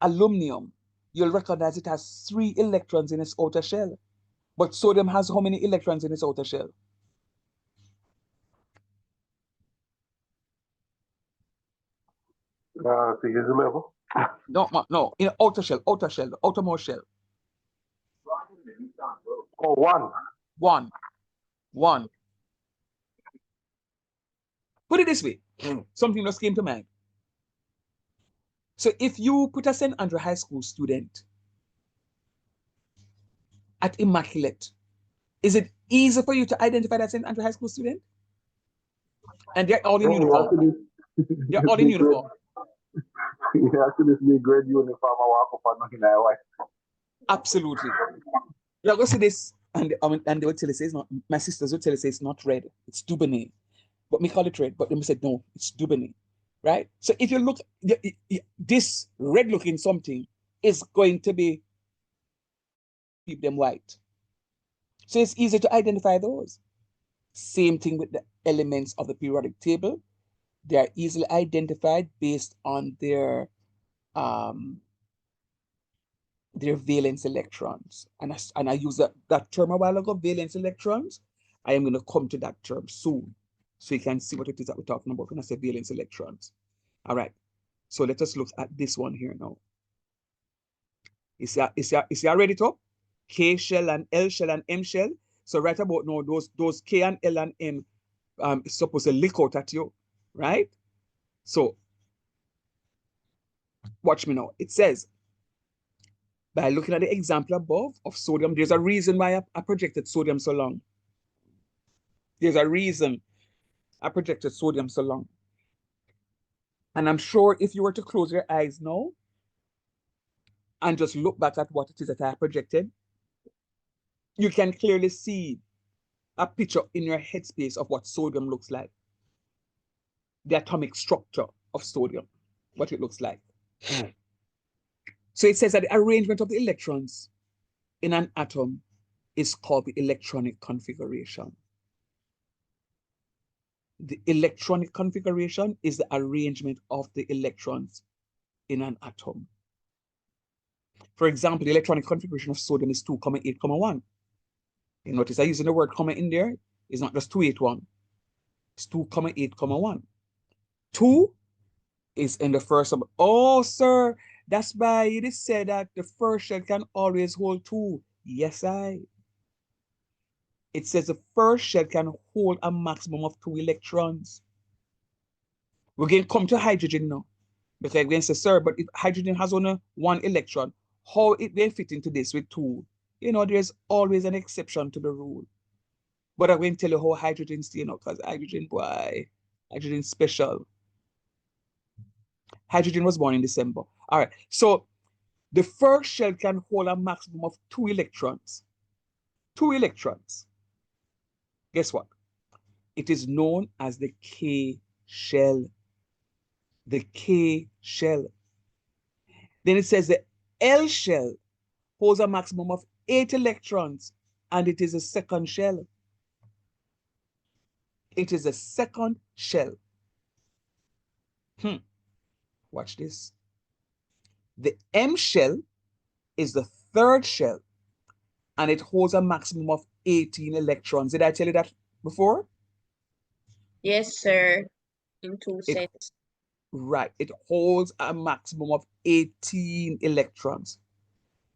aluminum, you'll recognize it has 3 electrons in its outer shell. But sodium has how many electrons in its outer shell? No, in the outer shell, the outermost shell. Oh, one. Put it this way, something just came to mind. So if you put a St. Andrew High School student at Immaculate, is it easy for you to identify that St. Andrew High School student? And they're all in uniform. They're all in uniform. You actually see grade uniform, I walk up and nothing like white. Absolutely. You're going to see this, and they would tell you, it's not, my sisters would tell you, it's not red, it's Dubonnet. But me call it red, but them said, no, it's Dubonnet, right? So if you look, this red looking something is going to be, keep them white. So it's easy to identify those. Same thing with the elements of the periodic table. They are easily identified based on their valence electrons. And I used that term a while ago, valence electrons. I am going to come to that term soon, so you can see what it is that we're talking about when I say valence electrons. All right. So let us look at this one here now. Is you ready to? K shell and L shell and M shell. So right about now, those K and L and M is supposed to leak out at you, right? So watch me now. It says, by looking at the example above of sodium, there's a reason why I projected sodium so long. There's a reason I projected sodium so long. And I'm sure if you were to close your eyes now and just look back at what it is that I projected, you can clearly see a picture in your headspace of what sodium looks like. The atomic structure of sodium, what it looks like. So it says that the arrangement of the electrons in an atom is called the electronic configuration. The electronic configuration is the arrangement of the electrons in an atom. For example, the electronic configuration of sodium is 2,8,1. You notice I'm using the word comma in there. It's not just 281. It's 2,8,1. 2 is in the first. Oh, sir, that's why it is said that the first shell can always hold 2. Yes, it says the first shell can hold a maximum of 2 electrons. We're going to come to hydrogen now. Because we're going to say, sir, but if hydrogen has only 1 electron, how it will fit into this with 2? You know, there's always an exception to the rule. But I'm going to tell you how hydrogen stay, because hydrogen, boy, hydrogen's special. Hydrogen was born in December. All right, so the first shell can hold a maximum of 2 electrons. 2 electrons. Guess what? It is known as the K shell. The K shell. Then it says the L shell holds a maximum of 8 electrons, and it is a second shell. It is a second shell. Watch this. The M shell is the third shell, and it holds a maximum of 18 electrons. Did I tell you that before? Yes, sir. In 2 sets. Right. It holds a maximum of 18 electrons.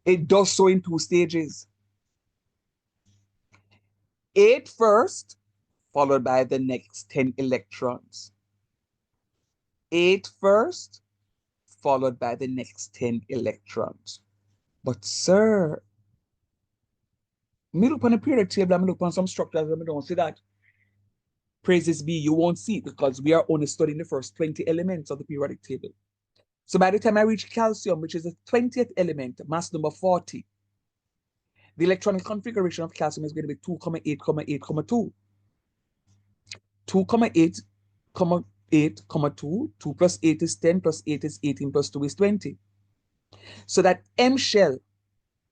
It does so in 2 stages. 8 first, followed by the next 10 electrons. 8 first, followed by the next 10 electrons. But sir, me look on the periodic table, I look on some structures, and I don't see that. Praises be, you won't see it because we are only studying the first 20 elements of the periodic table. So by the time I reach calcium, which is the 20th element, mass number 40, the electronic configuration of calcium is going to be 2,8,8,2. 2,8, 8, 2. 2 plus 8 is 10, plus 8 is 18, plus 2 is 20. So that M shell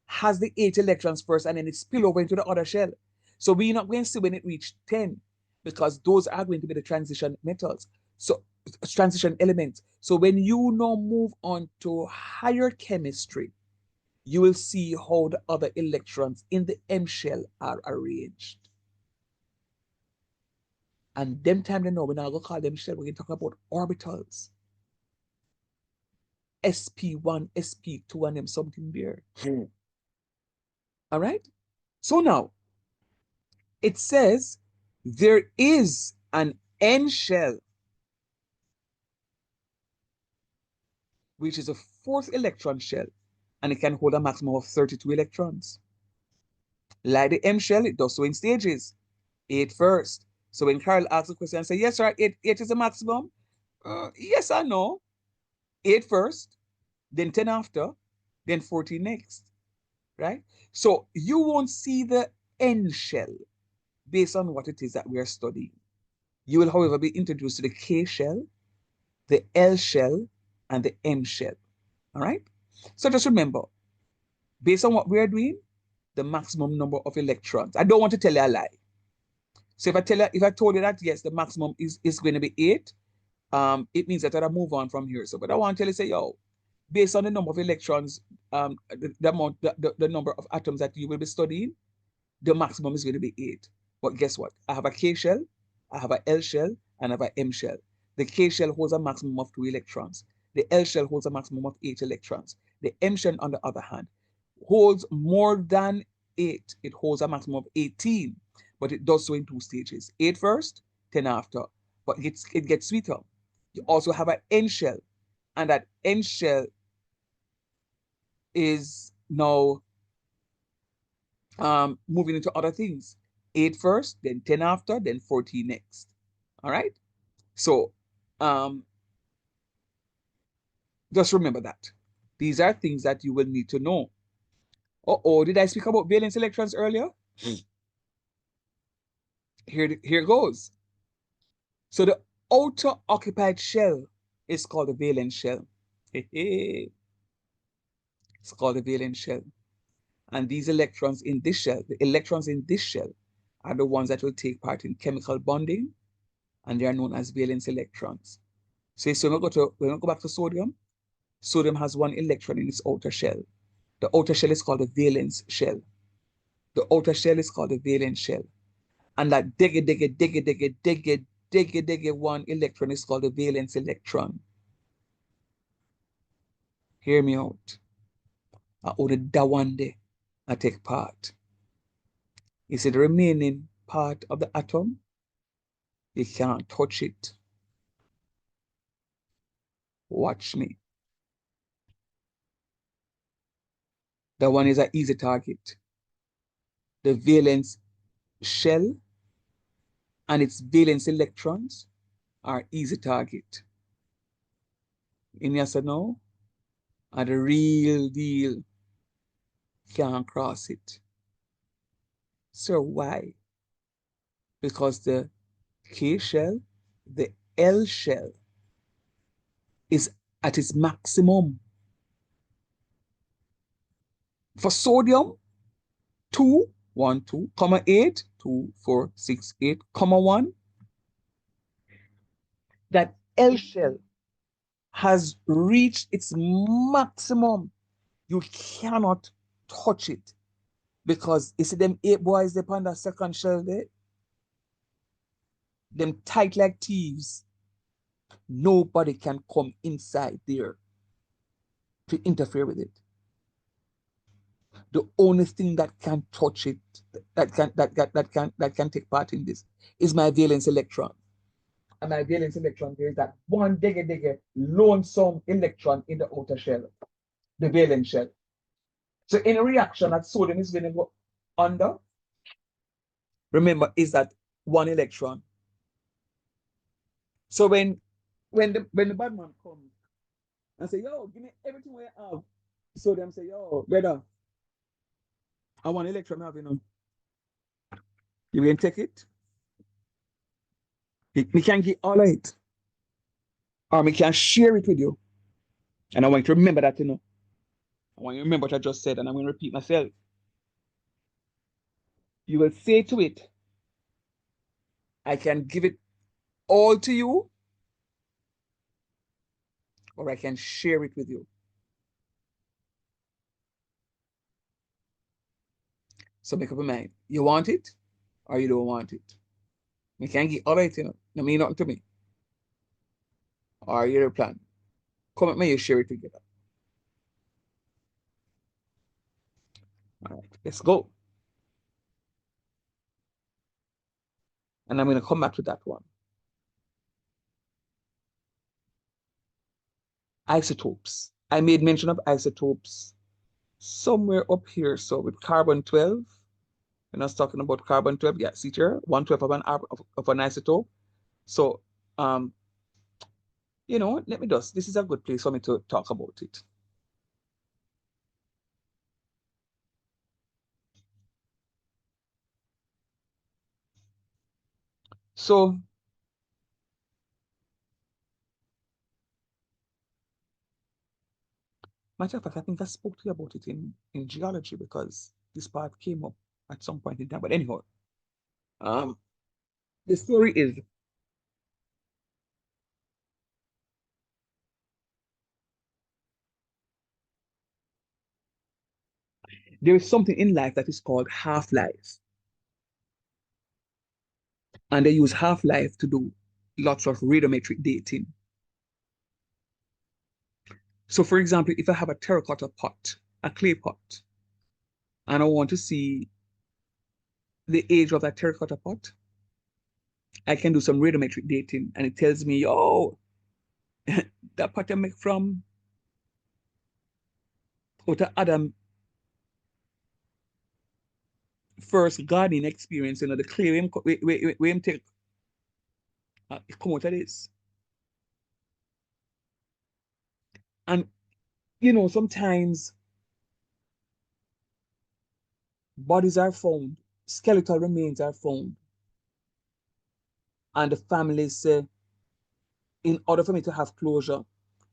has the 8 electrons first, and then it spill over into the other shell. So we're not going to see when it reaches 10, because those are going to be the transition metals. So transition elements. So when you now move on to higher chemistry, you will see how the other electrons in the M shell are arranged. And them time they know, we're not going to call them shell, we're going to talk about orbitals. SP1, SP2, and them something there. All right? So now, it says there is an N shell, which is a 4th electron shell, and it can hold a maximum of 32 electrons. Like the M shell, it does so in stages. 8 first. So when Carl asks a question and say, yes, sir, 8 is the maximum? Yes or no? 8 first, then 10 after, then 14 next, right? So you won't see the N shell based on what it is that we are studying. You will, however, be introduced to the K shell, the L shell, and the M shell, all right? So just remember, based on what we are doing, the maximum number of electrons. I don't want to tell you a lie. So if I told you that, yes, the maximum is going to be 8, it means that I move on from here. So, but I want to tell you, say, yo, based on the number of electrons, the number of atoms that you will be studying, the maximum is going to be 8. But guess what? I have a K shell, I have a L shell, and I have a M shell. The K shell holds a maximum of 2 electrons. The L shell holds a maximum of 8 electrons. The M shell, on the other hand, holds more than 8. It holds a maximum of 18, but it does so in 2 stages. 8 first, 10 after. But it gets sweeter. You also have an N shell, and that N shell is now moving into other things. 8 first, then 10 after, then 14 next. All right? So just remember that. These are things that you will need to know. Did I speak about valence electrons earlier? Here goes. So the outer occupied shell is called the valence shell. It's called the valence shell. And these electrons in this shell, the electrons in this shell, are the ones that will take part in chemical bonding, and they are known as valence electrons. So when we go back to sodium, sodium has 1 electron in its outer shell. The outer shell is called the valence shell. The outer shell is called the valence shell. And that diggy 1 electron is called the valence electron. Hear me out. Only that one day I take part. You see, the remaining part of the atom, you can't touch it. Watch me. That one is an easy target. The valence shell and its valence electrons are easy target. In yes or no? And the real deal can't cross it. So why? Because the K shell, the L shell is at its maximum. For sodium, 2, 1, 2, 8, 2, 4, 6, 8, 1. That L shell has reached its maximum. You cannot touch it because you see them 8 boys they on that second shell there, them tight like thieves. Nobody can come inside there to interfere with it. The only thing that can touch it, that can take part in this, is my valence electron. And my valence electron there is that one lonesome electron in the outer shell, the valence shell. So in a reaction that sodium is going to go under, remember, is that 1 electron. So when the bad man comes and say, yo, give me everything we have, sodium say, yo, brother, I want electron have, you know. You can take it. We can get all of it. Or we can share it with you. And I want you to remember that, you know. I want you to remember what I just said, and I'm going to repeat myself. You will say to it, I can give it all to you, or I can share it with you. So make up your mind. You want it, or you don't want it. We can't get all of it, you know. No mean nothing to me. Or your plan. Come at me, you share it together. All right, let's go. And I'm going to come back to that one. Isotopes. I made mention of isotopes somewhere up here. So with carbon-12, when I was talking about carbon-12, yeah, see here, 1/12 of an isotope. So you know, let me just, this is a good place for me to talk about it. So, matter of fact, I think I spoke to you about it in geology because this part came up at some point in time. But anyhow, the story is there is something in life that is called half-life. And they use half-life to do lots of radiometric dating. So for example, if I have a terracotta pot, a clay pot, and I want to see the age of that terracotta pot, I can do some radiometric dating and it tells me, oh, that pot I make from out of Adam first gardening experience, you know, the clay we take it come out of this. And you know, sometimes bodies are found, skeletal remains are found, and the families say, in order for me to have closure,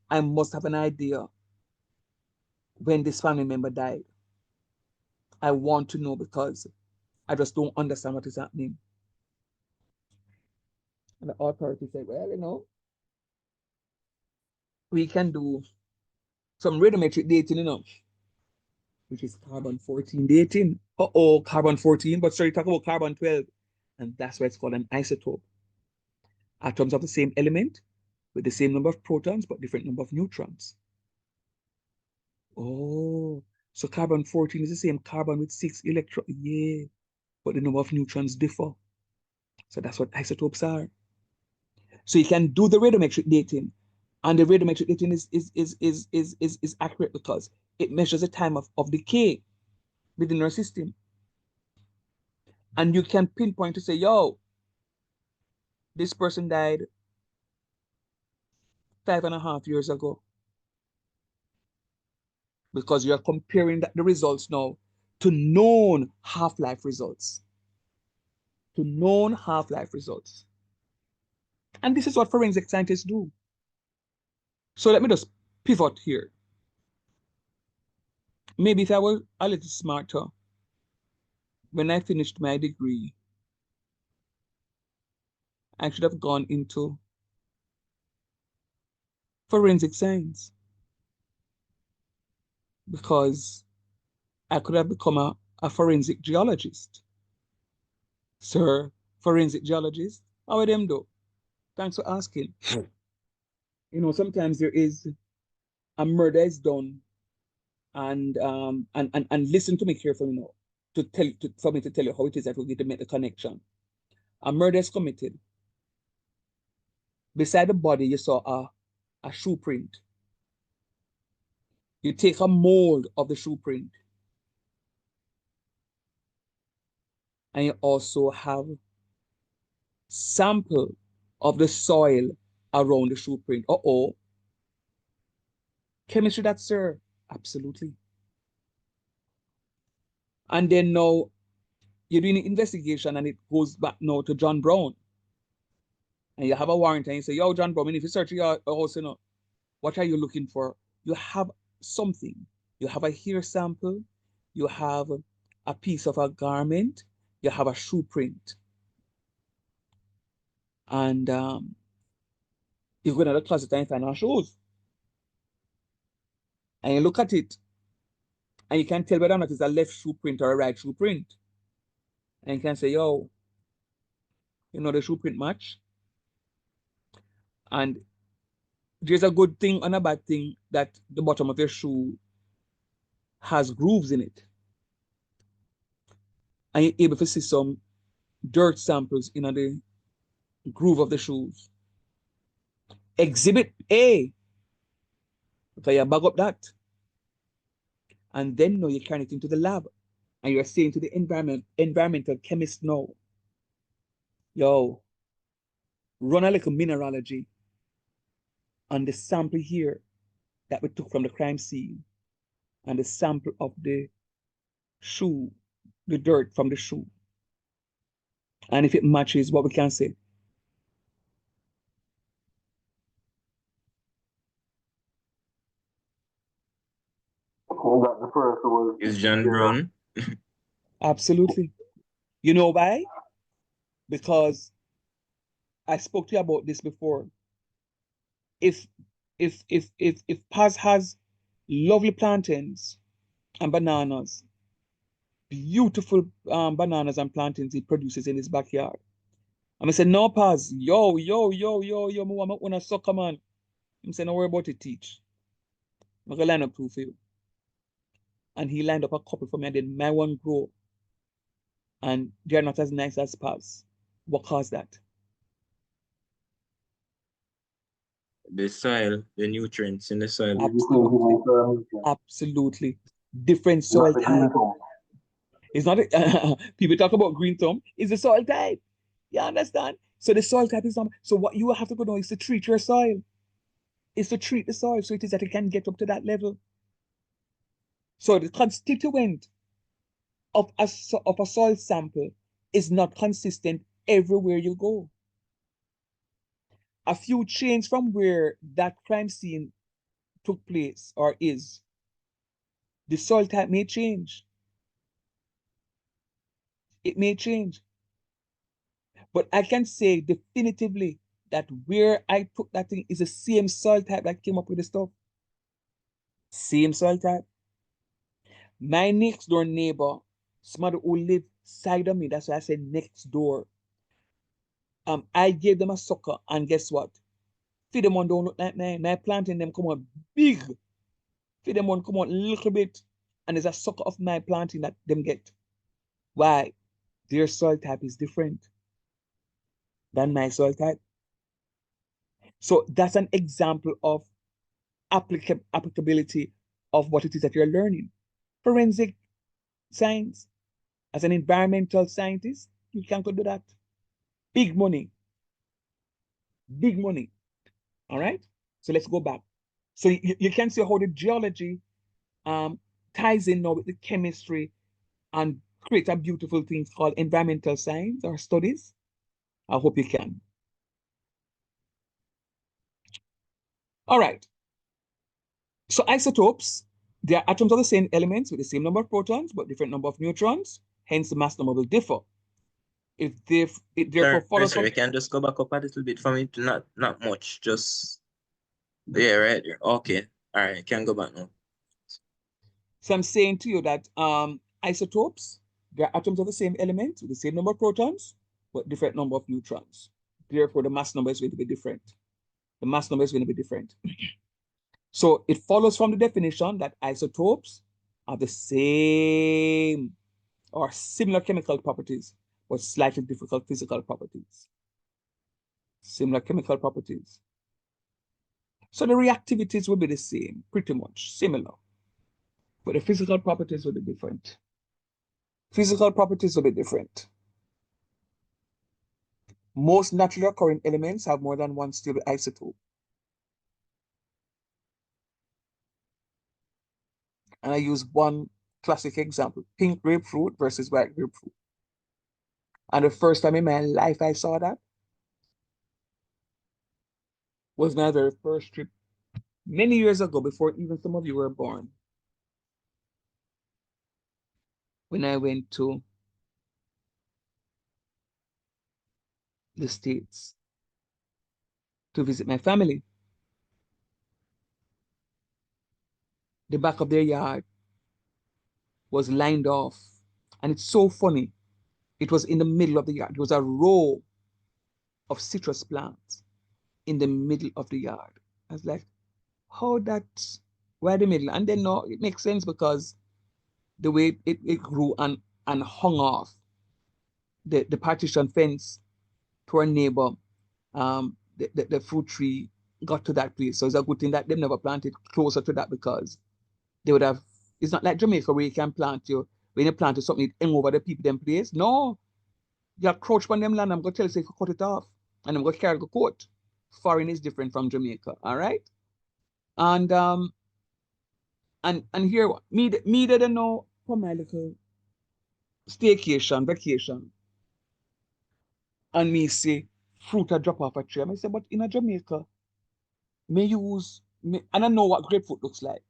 I must have an idea when this family member died. I want to know because I just don't understand what is happening. And the authority said, well, you know, we can do some radiometric dating, you know, which is carbon-14 dating. Uh-oh, carbon-14, but sorry, talk about carbon-12. And that's why it's called an isotope. Atoms of the same element with the same number of protons, but different number of neutrons. Oh, so carbon-14 is the same carbon with 6 electrons. Yeah, but the number of neutrons differ. So that's what isotopes are. So you can do the radiometric dating, and the radiometric dating is accurate because it measures the time of decay within our system. And you can pinpoint to say, yo, this person died 5.5 years ago. Because you're comparing the results now to known half-life results. To known half-life results. And this is what forensic scientists do. So let me just pivot here. Maybe if I were a little smarter, when I finished my degree, I should have gone into forensic science because I could have become a forensic geologist. Sir, forensic geologist, how are them do? Thanks for asking. You know, sometimes there is a murder is done and listen to me carefully now for me to tell you how it is that we're going to make the connection. A murder is committed. Beside the body, you saw a shoe print. You take a mold of the shoe print. And you also have sample of the soil around the shoe print. Uh-oh. Chemistry, that, sir? Absolutely. And then now you're doing an investigation and it goes back now to John Brown. And you have a warrant and you say, yo, John Brown, if you search your house, you know, what are you looking for? You have something. You have a hair sample. You have a piece of a garment. You have a shoe print. And you go to the closet and find our shoes. And you look at it. And you can tell whether or not it's a left shoe print or a right shoe print. And you can say, yo, you know the shoe print match? And there's a good thing and a bad thing that the bottom of your shoe has grooves in it. And you're able to see some dirt samples in the groove of the shoes. Exhibit A, because you bag up that. And then now you carry it into the lab. And you're saying to the environmental chemist now, yo, run a little mineralogy and the sample here that we took from the crime scene and the sample of the shoe, the dirt from the shoe. And if it matches, what we can say? That the first was Is John Brown? Absolutely. You know why? Because I spoke to you about this before. If Paz has lovely plantains and bananas, beautiful bananas and plantains he produces in his backyard. And I said, no, Paz, yo, me want to sucker, man. I'm saying, don't worry about it, teach. I'm going to line up two for you. And he lined up a couple for me, and then my one grow. And they're not as nice as Paz. What caused that? The soil, the nutrients in the soil. Absolutely. Different soil type. It's not people talk about green thumb. It's the soil type. You understand? So the soil type is not. So what you have to go down is to treat your soil. Is to treat the soil so it is that it can get up to that level. So the constituent of a soil sample is not consistent everywhere you go. A few change from where that crime scene took place or is, the soil type may change. It may change. But I can say definitively that where I took that thing is the same soil type that came up with the stuff. Same soil type. My next door neighbor, somebody who lived side of me, that's why I said next door. I gave them a sucker, and guess what? Feed them one don't look like mine. My planting them come out big. Feed them one come out a little bit, and there's a sucker of my planting that them get. Why? Their soil type is different than my soil type. So that's an example of applicability of what it is that you're learning. Forensic science, as an environmental scientist, you can't do that. Big money. Big money. All right? So let's go back. So you can see how the geology ties in now with the chemistry and create a beautiful thing called environmental science or studies. I hope you can. All right. So isotopes, they are atoms of the same elements with the same number of protons, but different number of neutrons. Hence, the mass number will differ. It therefore follows. Sorry, you can just go back up a little bit for me. Not much. Just right there. Okay. All right. You can go back now. So I'm saying to you that isotopes, they're atoms of the same element with the same number of protons, but different number of neutrons. Therefore, the mass number is going to be different. The mass number is going to be different. So it follows from the definition that isotopes are the same or similar chemical properties, but slightly different physical properties. Similar chemical properties. So the reactivities will be the same, pretty much similar, but the physical properties will be different. Physical properties will be different. Most naturally occurring elements have more than one stable isotope. And I use one classic example, pink grapefruit versus white grapefruit. And the first time in my life I saw that was my very first trip many years ago, before even some of you were born. When I went to the States to visit my family. The back of their yard was lined off. And it's so funny. It was in the middle of the yard. It was a row of citrus plants in the middle of the yard. I was like, how that, why the middle? And then no, it makes sense because the way it grew and hung off the partition fence to our neighbor, the fruit tree got to that place. So it's a good thing that they never planted closer to that, because they would have, it's not like Jamaica where you can plant when you plant something, it hang over the people them place. No, you crouch on them land, I'm going to tell you, say, cut it off. And I'm going to carry the coat. foreign is different from Jamaica, all right? And here, me didn't know for my little staycation, vacation, and me say fruit a drop off a tree. I say, but in a Jamaica, and I know what grapefruit looks like.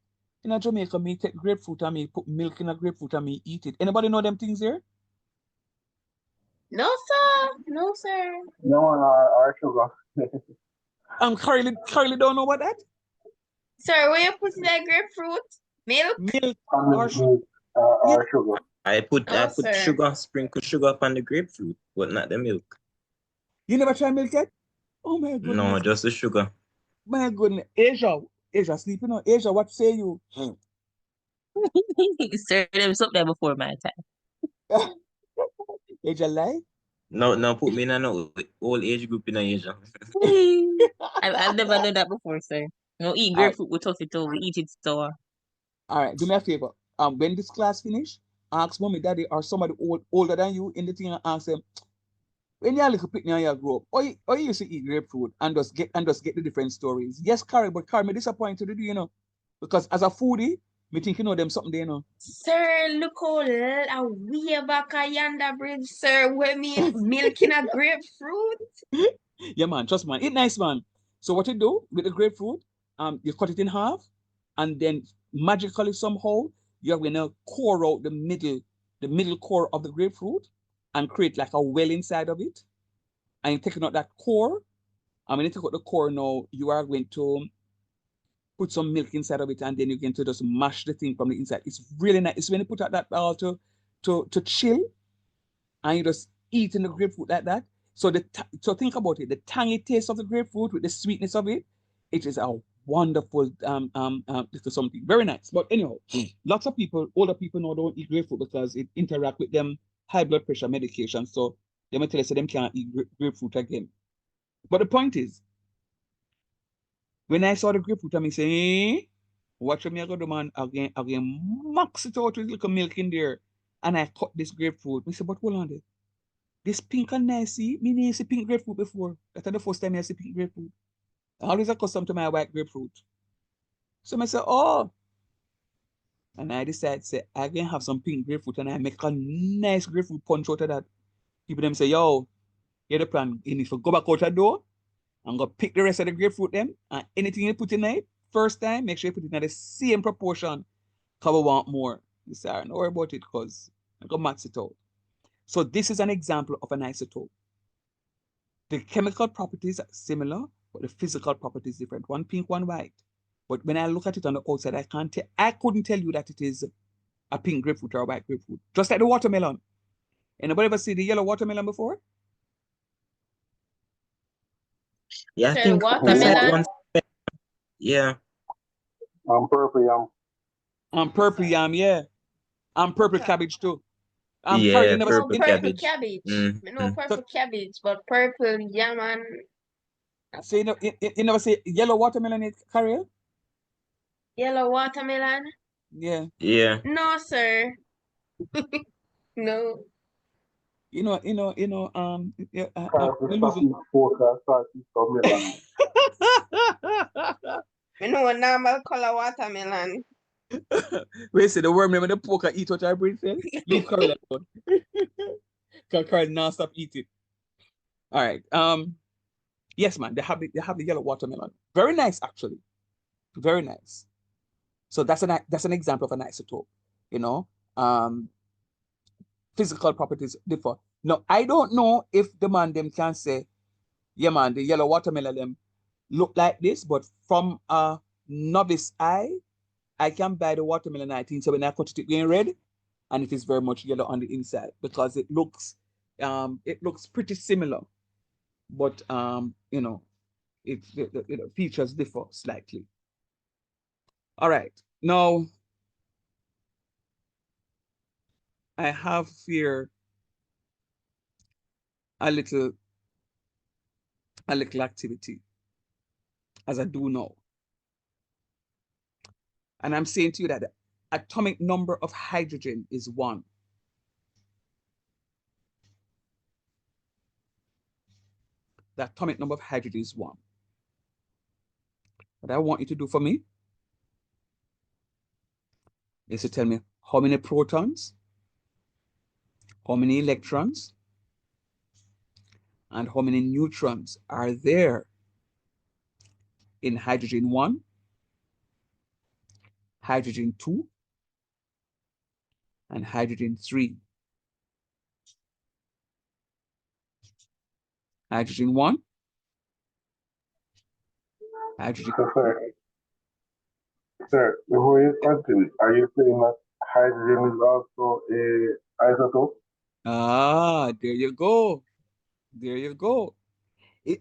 In a Jamaica, me take grapefruit and me put milk in a grapefruit and me eat it. Anybody know them things here? No, sir. No, sir. No, our sugar. Currently don't know what that? Sir, where you put that grapefruit? Milk? Milk Our sugar. I put sir. sugar, sprinkle sugar upon the grapefruit, but not the milk. You never try milk yet? Oh my goodness. No, just the sugar. My goodness. Asia sleeping on. Asia, what say you? Sir, there was something there before my time. Asia lie? No, put me in an old age group in Asia. I've never done that before, sir. No, eat grapefruit with toffee too. We eat it sour. All right, do me a favor. When this class finish, ask mommy, daddy, or somebody older than you in the thing and ask them, when you're a little picnic and you grow up, or you used to eat grapefruit and just get the different stories. Yes, Carrie, but Carrie, me disappointed with you, you know. Because as a foodie, me think you know them something there, you know. Sir, look how way back a yonder bridge, sir, where me milk in a grapefruit. Yeah, man, trust man. It's nice, man. So what you do with the grapefruit, you cut it in half, and then magically somehow you're gonna core out the middle core of the grapefruit and create like a well inside of it. And you're taking out that core. And when you take out the core now, you are going to put some milk inside of it, and then you're going to just mash the thing from the inside. It's really nice. It's when you put out that ball to chill, and you just eating the grapefruit like that. So think about it, the tangy taste of the grapefruit with the sweetness of it, it is a wonderful little something. Very nice. But anyhow, lots of people, older people now don't eat grapefruit because it interact with them high blood pressure medication. So they might tell us that them can't eat grapefruit again. But the point is, when I saw the grapefruit, I say, watch me I go do man again, max it out with little milk in there. And I cut this grapefruit. I said, but hold on there. This pink and nice, see? Me never see pink grapefruit before. That's the first time I see pink grapefruit. I always accustomed to my white grapefruit. So I say, oh. And I decided, say, I can have some pink grapefruit and I make a nice grapefruit punch out of that. People them say, yo, here's the plan. You need to go back out the door and go pick the rest of the grapefruit them. And anything you put in it, first time, make sure you put it in the same proportion. Because we want more. You say, don't worry about it because I go max it out. So this is an example of an isotope. The chemical properties are similar, but the physical properties is different. One pink, one white. But when I look at it on the outside, I couldn't tell you that it is a pink grapefruit or a white grapefruit. Just like the watermelon. Anybody ever see the yellow watermelon before? Yeah, I think watermelon. Yeah. Purple yam. Purple yam, yeah. Purple cabbage too. Yeah, never purple cabbage. cabbage. Mm-hmm. No purple cabbage, but purple yam and. So you never say yellow watermelon, Carrie? Yellow watermelon? Yeah. Yeah. No, sir. No. Yeah, We know a normal color watermelon. Wait, say the worm never the poker eat what I bring cell? Leave Carrie alone. Because Carrie now stop eating. All right. Yes, man, they have the yellow watermelon. Very nice, actually. Very nice. So that's an example of an isotope. You know, physical properties differ. Now, I don't know if the man them can say, yeah, man, the yellow watermelon them look like this, but from a novice eye, I can buy the watermelon 19. So when I cut it being red, and it is very much yellow on the inside because it looks pretty similar, but you know, the features differ slightly. All right, now I have here a little activity, as I do know. And I'm saying to you that the atomic number of hydrogen is 1. The atomic number of hydrogen is 1. what I want you to do for me is to tell me how many protons, how many electrons, and how many neutrons are there in hydrogen 1, hydrogen 2, and hydrogen 3. Hydrogen 1, hydrogen. Sir, before you continue, are you saying that hydrogen is also a isotope? Ah, there you go. There you go.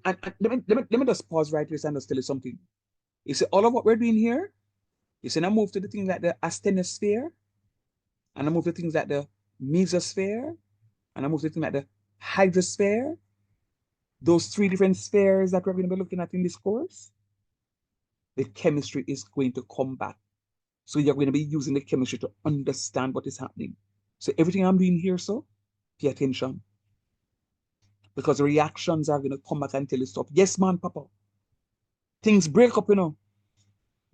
And let me just pause right here and just tell you something. You see, all of what we're doing here, you see, I move to the things like the asthenosphere, and I move to things like the mesosphere, and I move to things like the hydrosphere. Those 3 different spheres that we're going to be looking at in this course, the chemistry is going to come back. So you're going to be using the chemistry to understand what is happening. So everything I'm doing here, so pay attention. Because the reactions are going to come back and tell you stuff. Yes, man, Papa. Things break up, you know.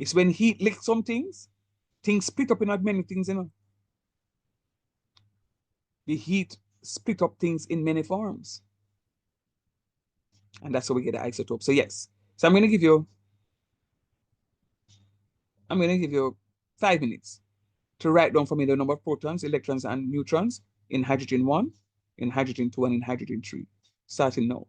It's when heat licks some things split up in many things, you know. The heat split up things in many forms. And that's how we get the isotope. So yes. So I'm going to give you 5 minutes to write down for me the number of protons, electrons, and neutrons in hydrogen 1, in hydrogen 2, and in hydrogen 3. Starting now.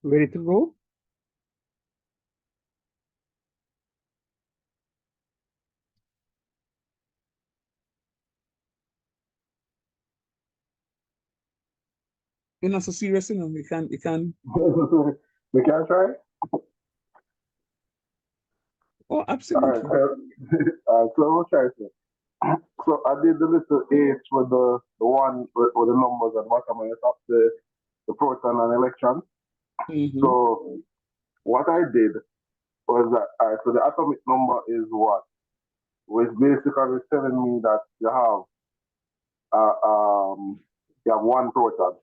Ready to go? You're not so serious, you know. You can We can try? Oh, absolutely. So we'll try to. So I did the little H with the one with the numbers at the bottom and the top, the proton and electron. So what I did was that, so the atomic number is 1, which basically is telling me that you have one proton.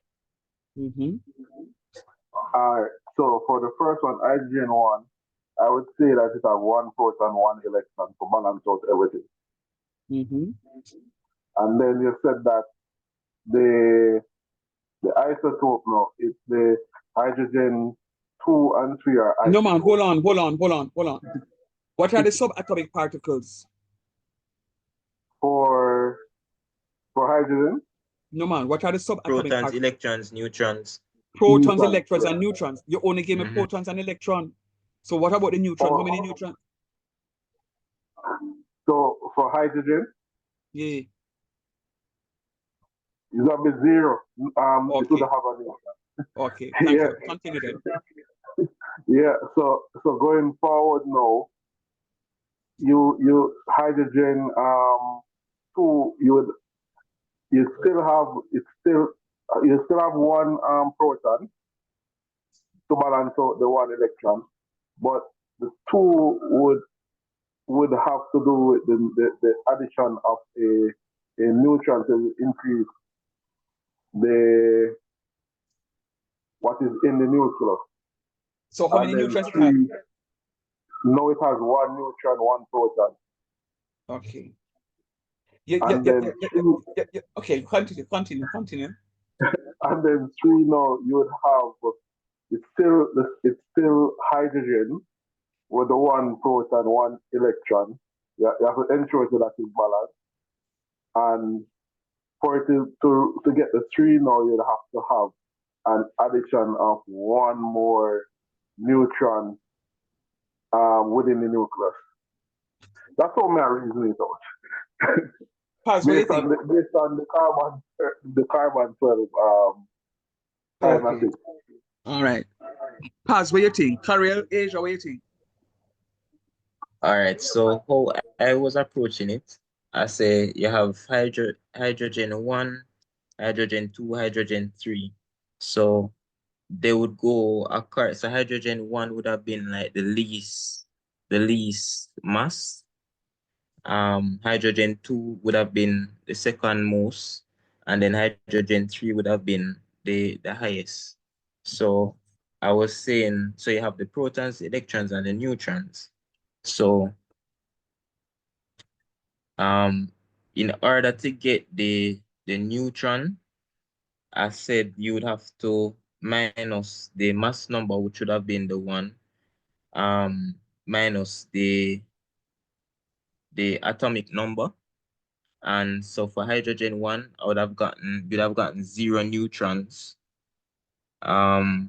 So for the first one, hydrogen 1, I would say that it has 1 proton, 1 electron to balance out everything. And then you said that the isotope now, it's the hydrogen 2 and 3 are isotopes. No, man, hold on. What are the subatomic particles? For hydrogen? No, man, what are the subatomic Protons, particles? electrons, neutrons. Protons, electrons, and neutrons. You only gave me protons and electrons. So what about the neutron? How many neutrons? So for hydrogen? Yeah. It's going to be 0. Okay. It would have a neutron. Okay, thank you. Continue then. Yeah, so going forward now, you hydrogen 2, you still have 1 proton to balance out the 1 electron, but the 2 would have to do with the addition of a neutron to increase what is in the nucleus. So how many neutrons it has? No, it has 1 neutron, 1 proton. Okay. Yeah. Okay, continue. And then 3 now, you would have, it's still hydrogen with the 1 proton, 1 electron. You have to ensure that is balanced. And for it to get the 3 now, you'd have to have an addition of 1 more neutron within the nucleus. That's how my reason is out. based on the carbon 12 okay. All right. Paz, what you think? Cariel, Asia, what you think? All right, so how I was approaching it, I say you have hydrogen 1, hydrogen 2, hydrogen 3. So they would go across. So hydrogen 1 would have been like the least mass. Hydrogen 2 would have been the second most, and then hydrogen 3 would have been the highest. So I was saying, so you have the protons, electrons, and the neutrons. So in order to get the neutron, I said you would have to minus the mass number, which would have been the 1, minus the atomic number. And so for hydrogen 1, you'd have gotten 0 neutrons. For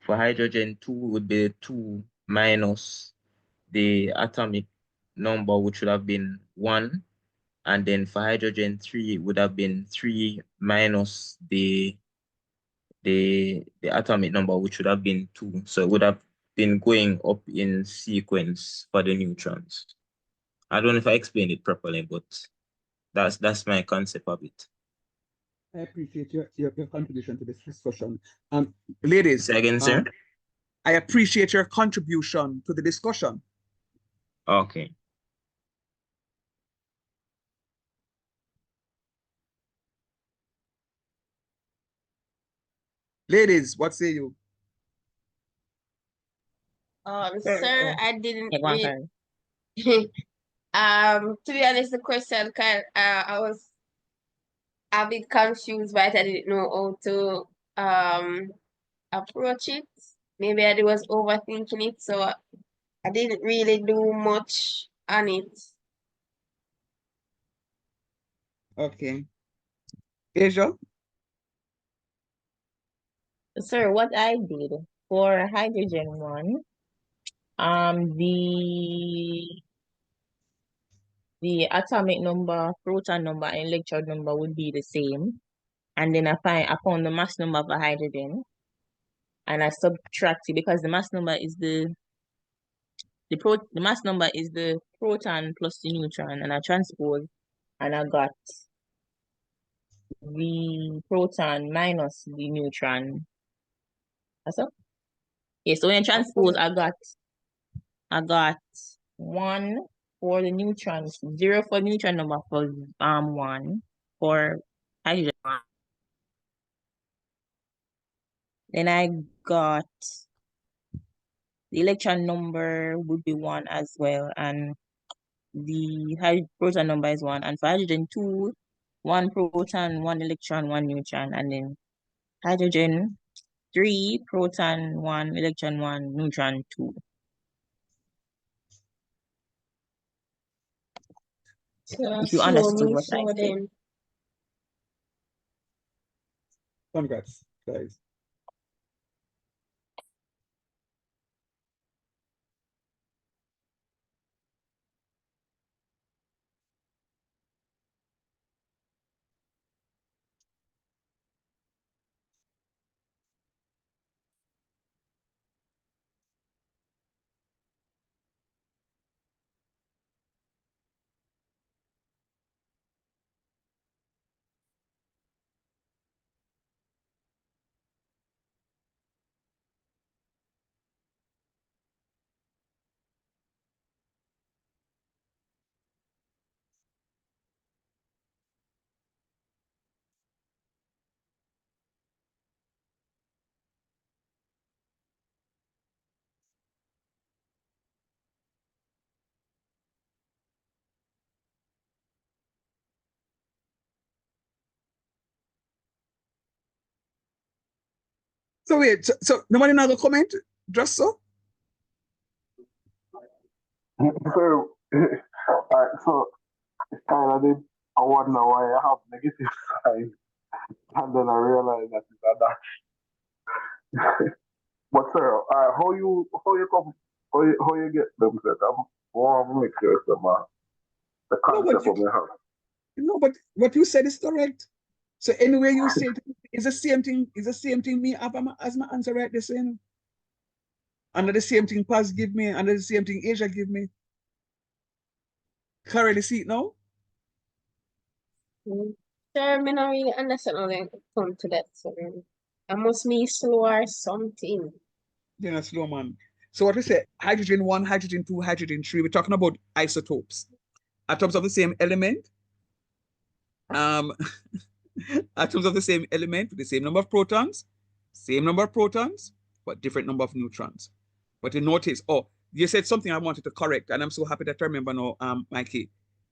hydrogen 2 would be 2 minus the atomic number, which would have been 1. And then for hydrogen 3, it would have been 3 minus the atomic number, which would have been 2. So it would have been going up in sequence for the neutrons. I don't know if I explained it properly, but that's my concept of it. I appreciate your contribution to this discussion. Ladies, say again, sir? I appreciate your contribution to the discussion. Okay. Ladies, what say you? Sir, I didn't read. To be honest, the question I was a bit confused, but I didn't know how to approach it. Maybe I was overthinking it, so I didn't really do much on it. Okay. Asia? Sir, what I did for hydrogen one, the atomic number, proton number, and electron number would be the same. And then I found the mass number of the hydrogen, and I subtracted because the mass number is the mass number is the proton plus the neutron, and I transpose, and I got the proton minus the neutron. That's all. Yeah, so when I transpose, I got 1 for the neutrons, 0 for neutron number for 1 for hydrogen. Then I got the electron number would be 1 as well, and the proton number is 1. And for hydrogen 2, 1 proton, 1 electron, 1 neutron, and then hydrogen 3, proton 1, electron 1, neutron 2. So If you understood what I said. them. Congrats, guys. So wait, so nobody now go comment? Just so? So, so it's kind of did. I wonder why I have negative sign, and then I realize that it's a dash. But sir, how you come, how you get them set? I want to make sure the concept of the house. No, but what you said is correct. So anyway, you say it's the same thing. It's the same thing me have as my answer right the same. Under the same thing Paz give me, under the same thing Asia give me. Currently see it now? Sir, I don't really understand how they come to that. So I must be slow or something. You're not slow, man. So what we say, hydrogen 1, hydrogen 2, hydrogen 3, we're talking about isotopes. Atoms of the same element. Atoms of the same element with the same number of protons, but different number of neutrons. But you notice, oh, you said something I wanted to correct, and I'm so happy that I remember now, Mikey.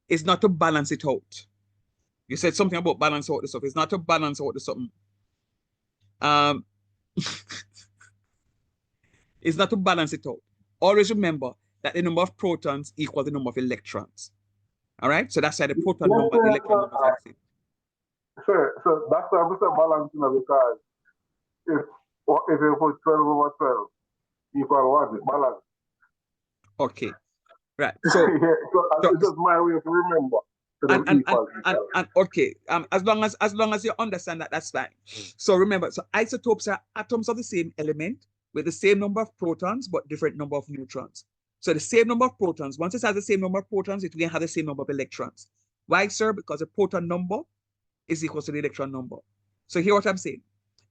It's not to balance it out. You said something about balance out the stuff. It's not to balance out the something. It's not to balance it out. Always remember that the number of protons equals the number of electrons. All right? So that's why the proton number, the electron number is the same. Sure. So that's why we say balance, because if you put 12 over 12 equal 1, balance. Okay. Right. So, it's just my way to remember. Okay, as long as you understand that, that's fine. So remember, so isotopes are atoms of the same element with the same number of protons but different number of neutrons. So the same number of protons, once it has the same number of protons, it will have the same number of electrons. Why, sir? Because the proton number is equal to the electron number. So hear what I'm saying.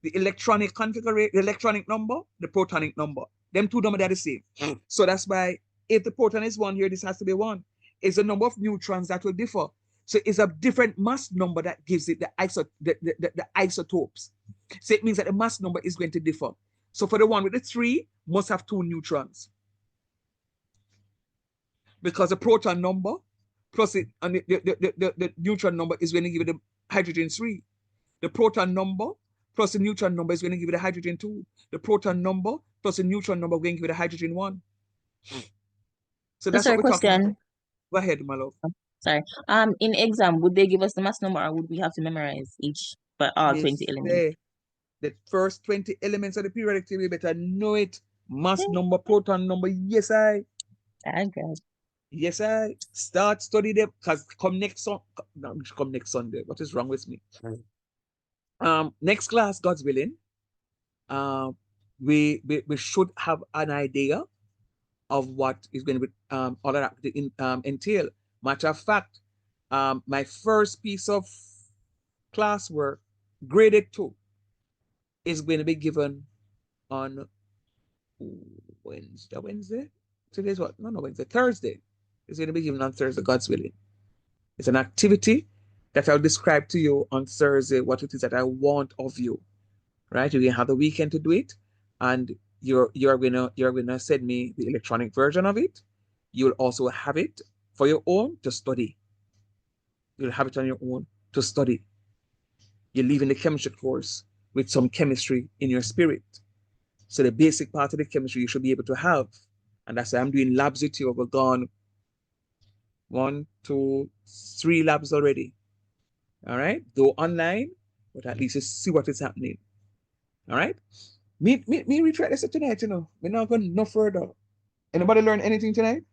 The electronic configuration, the electronic number, the protonic number, them two numbers are the same. So that's why if the proton is 1 here, this has to be 1. It's the number of neutrons that will differ. So it's a different mass number that gives it the isotopes. So it means that the mass number is going to differ. So for the one with the 3, must have 2 neutrons. Because the proton number plus it, and the neutron number is going to give you the hydrogen 3. The proton number plus the neutron number is going to give you the hydrogen 2. The proton number plus the neutron number is going to give you the hydrogen 1. So that's what we're talking about. Go ahead, my love. Sorry. In exam, would they give us the mass number or would we have to memorize each for all 20 elements? The first 20 elements of the periodic table, you better know it. Mass number, proton number. Yes, I. Yes, I. Start study them, because come next Sunday. What is wrong with me? Next class, God's willing, we should have an idea of what is going to be all of that entail. Matter of fact, my first piece of classwork, graded 2, is going to be given on Wednesday. Today's what? No, Wednesday. Thursday. It's going to be given on Thursday, God's willing. It's an activity that I'll describe to you on Thursday what it is that I want of you. Right? You're gonna have the weekend to do it, and you're gonna send me the electronic version of it. You'll also have it for your own to study. You'll have it on your own to study. You're leaving the chemistry course with some chemistry in your spirit. So the basic part of the chemistry you should be able to have. And that's why I'm doing labs with you. We've gone 1, 2, 3 labs already. All right? Though online, but at least you see what is happening. All right? Me retreat this tonight, you know. We're not going no further. Anybody learn anything tonight?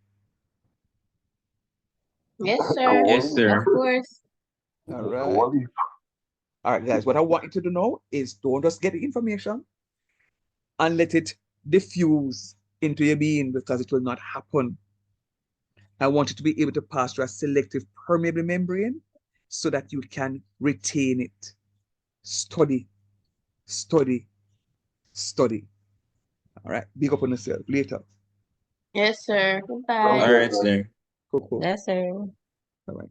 Yes, sir. Yes, sir. Of course. All right. All right, guys. What I want you to do now is don't just get the information and let it diffuse into your being, because it will not happen. I want you to be able to pass through a selective permeable membrane so that you can retain it. Study, study, study. All right. Big up on yourself. Later. Yes, sir. Goodbye. All right, sir. Cool. Yes, sir. All right.